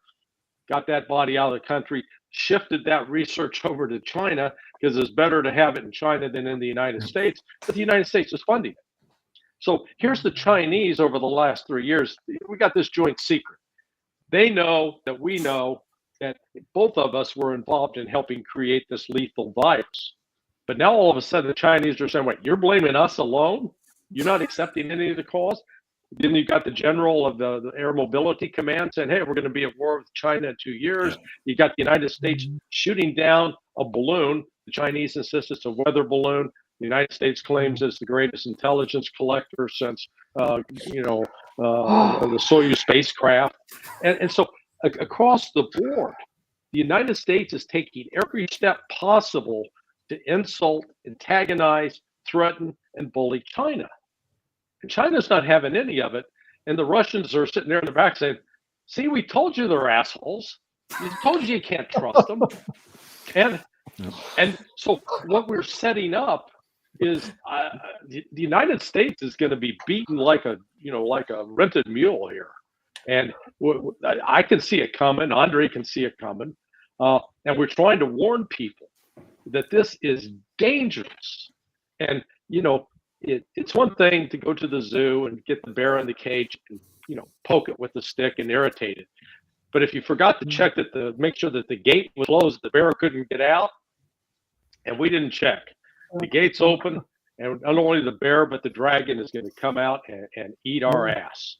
got that body out of the country, shifted that research over to China because it's better to have it in China than in the United States. But the United States is funding it. So here's the Chinese over the last 3 years. We got this joint secret. They know that we know that both of us were involved in helping create this lethal virus. But now all of a sudden the Chinese are saying, wait, you're blaming us alone? You're not accepting any of the cause? Then you got the general of the Air Mobility Command saying, hey, we're going to be at war with China in 2 years. You got the United States shooting down a balloon. The Chinese insist it's a weather balloon. The United States claims it's the greatest intelligence collector since, the Soyuz spacecraft. And so across the board, the United States is taking every step possible to insult, antagonize, threaten, and bully China. And China's not having any of it. And the Russians are sitting there in the back saying, see, we told you they're assholes. We told you can't trust them. And so what we're setting up is the United States is going to be beaten like a rented mule here. And I can see it coming. Andrei can see it coming. And we're trying to warn people that this is dangerous. And, it's one thing to go to the zoo and get the bear in the cage and, poke it with a stick and irritate it. But if you forgot to check make sure that the gate was closed, the bear couldn't get out, and we didn't check. The gate's open, and not only the bear, but the dragon is going to come out and eat our ass.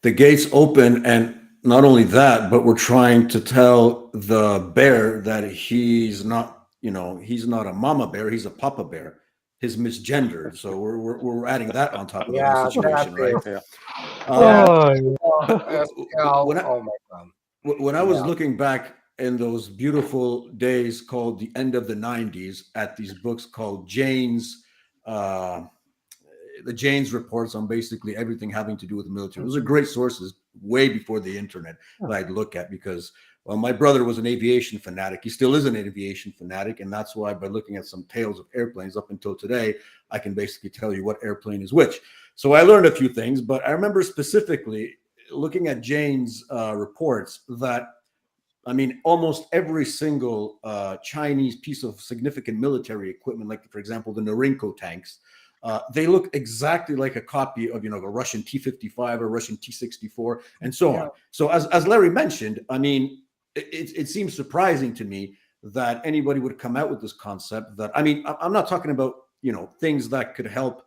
The gate's open, and not only that, but we're trying to tell the bear that he's not, he's not a mama bear, he's a papa bear. his misgendered. So we're adding that on top of the Yeah, whole situation, right? that's Yeah. Oh, When I, oh my God. when I was Yeah. looking back in those beautiful days called the end of the 90s at these books called uh, the Jane's reports on basically everything having to do with the military. Those are great sources way before the internet that I'd look at because, well, my brother was an aviation fanatic. He still is an aviation fanatic. And that's why by looking at some tales of airplanes up until today, I can basically tell you what airplane is which. So I learned a few things, but I remember specifically looking at Jane's reports that I mean, almost every single Chinese piece of significant military equipment, like for example the Norinco tanks, they look exactly like a copy of a Russian T-55 or Russian T-64, and so on. So as Larry mentioned, I mean, it seems surprising to me that anybody would come out with this concept. That I mean, I'm not talking about things that could help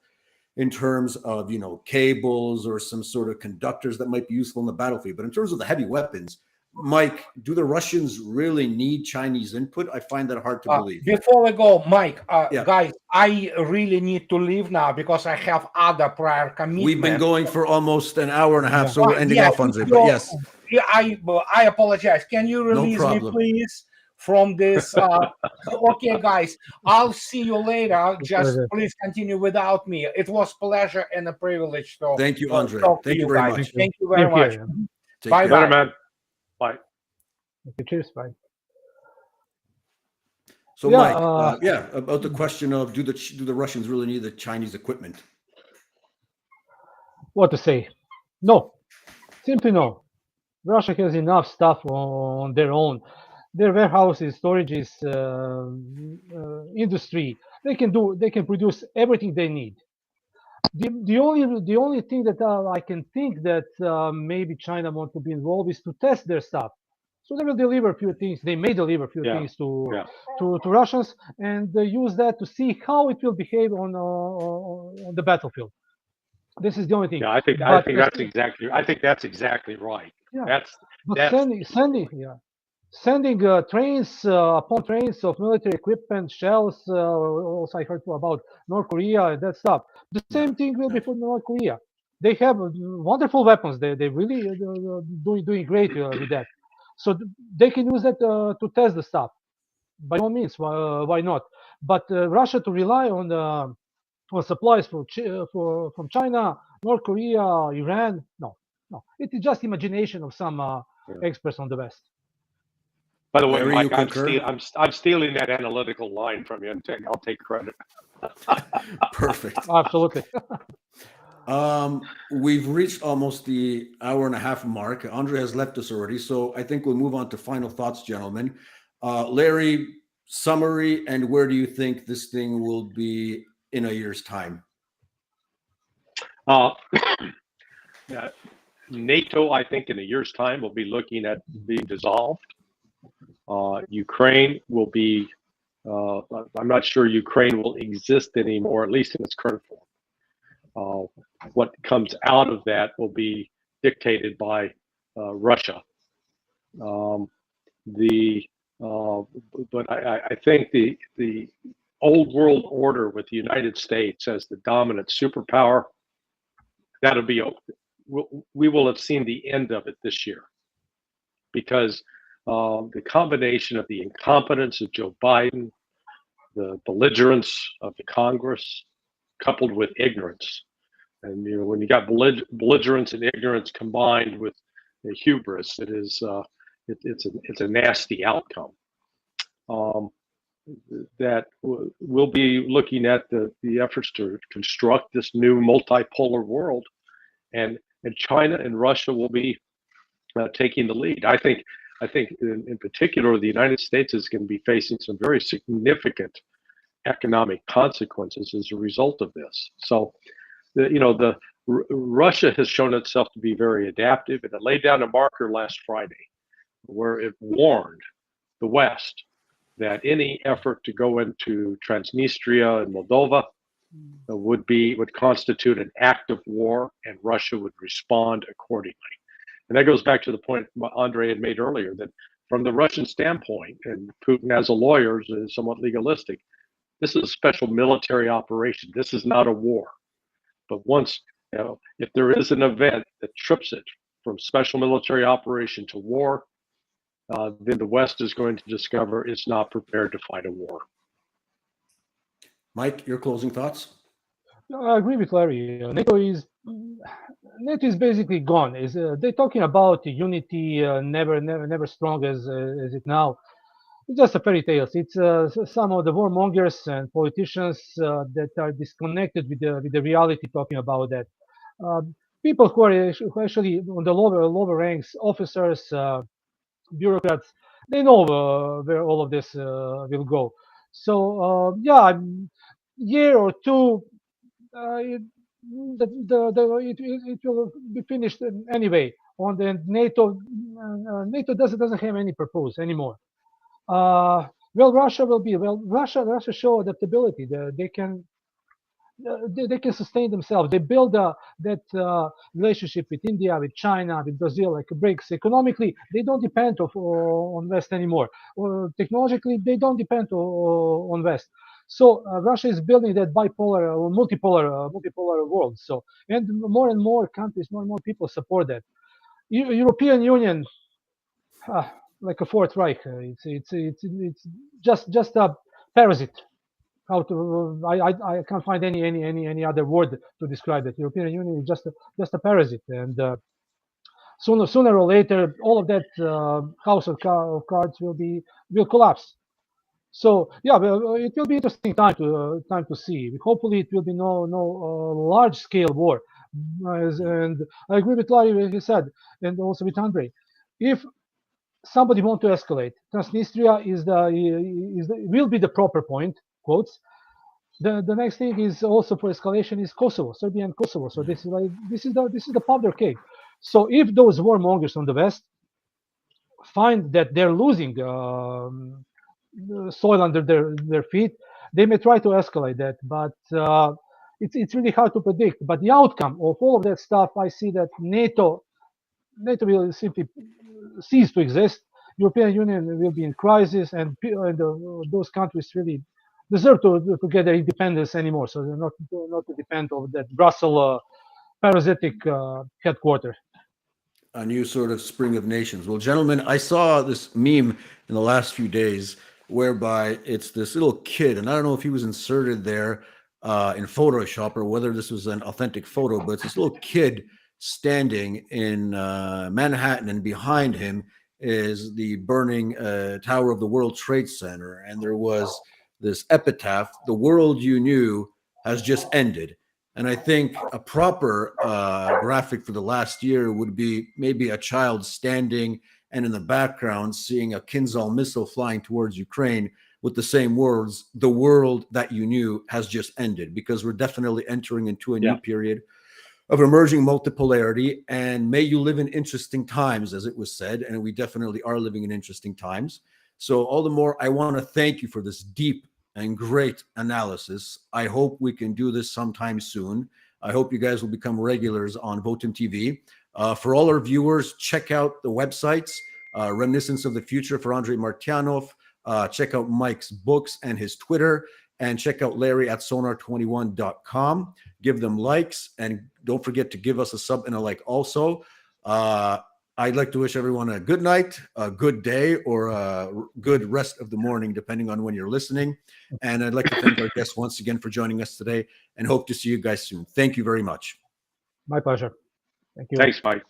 in terms of cables or some sort of conductors that might be useful in the battlefield, but in terms of the heavy weapons. Mike, do the Russians really need Chinese input? I find that hard to believe. Before we go, Mike, Yeah. guys, I really need to leave now because I have other prior commitments. We've been going for almost an hour and a half, so we're ending off, Andrei. But yes, I apologize. Can you release me, problem. please, from this? Okay, guys, I'll see you later. Just please continue without me. It was pleasure and a privilege to Thank you, Andrei. talk to Thank you you very guys. much. Thank you very much. Take Bye care. bye. Later, man. Bye. cheers, bye. So, Yeah, Mike, about the question of do the Russians really need the Chinese equipment? What to say? No, simply no. Russia has enough stuff on their own. Their warehouses, storages, industry. They can produce everything they need. The only thing that I can think that maybe China want to be involved is to test their stuff. So they will deliver a few things. They may deliver a few things to Russians, and they use that to see how it will behave on the battlefield. This is the only thing. Yeah, I think that's exactly right. Yeah, That's sending trains upon trains of military equipment, shells. Also, I heard about North Korea and that stuff. The same thing will be for North Korea. They have wonderful weapons. They really doing great with that. So they can use that to test the stuff. By all means, why not? But Russia to rely on supplies from China, North Korea, Iran. No. It is just imagination of some experts on the West. By the way, Larry, Mike, you I'm stealing that analytical line from you, and I'll take credit. Perfect. Absolutely. We've reached almost the hour and a half mark. Andrei has left us already, so I think we'll move on to final thoughts, gentlemen. Larry, summary, and where do you think this thing will be in a year's time? NATO, I think, in a year's time will be looking at being dissolved. Ukraine will be. I'm not sure Ukraine will exist anymore, at least in its current form. What comes out of that will be dictated by Russia. But I think the old world order with the United States as the dominant superpower, that'll be. We will have seen the end of it this year, because the combination of the incompetence of Joe Biden, the belligerence of the Congress, coupled with ignorance. And when you got belligerence and ignorance combined with the hubris, it's a nasty outcome. That we'll be looking at the efforts to construct this new multipolar world, and China and Russia will be taking the lead. I think in particular the United States is going to be facing some very significant economic consequences as a result of this. So, Russia has shown itself to be very adaptive, and it laid down a marker last Friday where it warned the West that any effort to go into Transnistria and Moldova would constitute an act of war, and Russia would respond accordingly. And that goes back to the point Andrei had made earlier, that from the Russian standpoint, and Putin as a lawyer is somewhat legalistic, This is a special military operation. This is not a war. But once, if there is an event that trips it from special military operation to war, then the West is going to discover it's not prepared to fight a war. Mike, your closing thoughts? I agree with Larry. NATO is basically gone. They're talking about unity, never strong as it now. It's just a fairy tale. It's some of the warmongers and politicians that are disconnected with the reality, talking about that. People who are actually on the lower ranks, officers, bureaucrats, they know where all of this will go. So year or two, it will be finished anyway. On the NATO, NATO doesn't have any purpose anymore. Russia will be Russia show adaptability. They can sustain themselves. They build that relationship with India, with China, with Brazil, like BRICS. Economically, they don't depend on West anymore. Technologically, they don't depend on West. So Russia is building that bipolar or multipolar world. So, and more countries, more and more people support that. European Union, like a Fourth Reich. It's just a parasite. I can't find any other word to describe it. European Union is just a parasite, and sooner or later, all of that house of cards will collapse. So yeah, it will be interesting time to see. Hopefully, it will be no large scale war. And I agree with Larry when he said, and also with Andrei. If somebody want to escalate, Transnistria will be the proper point. Quotes. The next thing is also for escalation is Kosovo, Serbia and Kosovo. So this is the powder keg. So if those warmongers on the West find that they're losing soil under their feet, they may try to escalate that, but it's really hard to predict. But the outcome of all of that stuff, I see that NATO will simply cease to exist. European Union will be in crisis, and those countries really deserve to get their independence anymore. So they're not to depend on that Brussels parasitic headquarters. A new sort of spring of nations. Well, gentlemen, I saw this meme in the last few days whereby it's this little kid, and I don't know if he was inserted there in Photoshop or whether this was an authentic photo, but it's this little kid standing in Manhattan, and behind him is the burning tower of the World Trade Center, and there was this epitaph: "The world you knew has just ended." And I think a proper graphic for the last year would be maybe a child standing and in the background seeing a Kinzhal missile flying towards Ukraine with the same words: "The world that you knew has just ended," because we're definitely entering into a new period of emerging multipolarity. And may you live in interesting times, as it was said, and we definitely are living in interesting times. So all the more, I want to thank you for this deep and great analysis. I hope we can do this sometime soon. I hope you guys will become regulars on Votum TV. For all our viewers, check out the websites, Reminiscence of the Future for Andrei Martyanov. Check out Mike's books and his Twitter, and check out Larry at sonar21.com. Give them likes, and don't forget to give us a sub and a like also. I'd like to wish everyone a good night, a good day, or a good rest of the morning, depending on when you're listening. And I'd like to thank our guests once again for joining us today, and hope to see you guys soon. Thank you very much. My pleasure. Thank you. Thanks, Mike.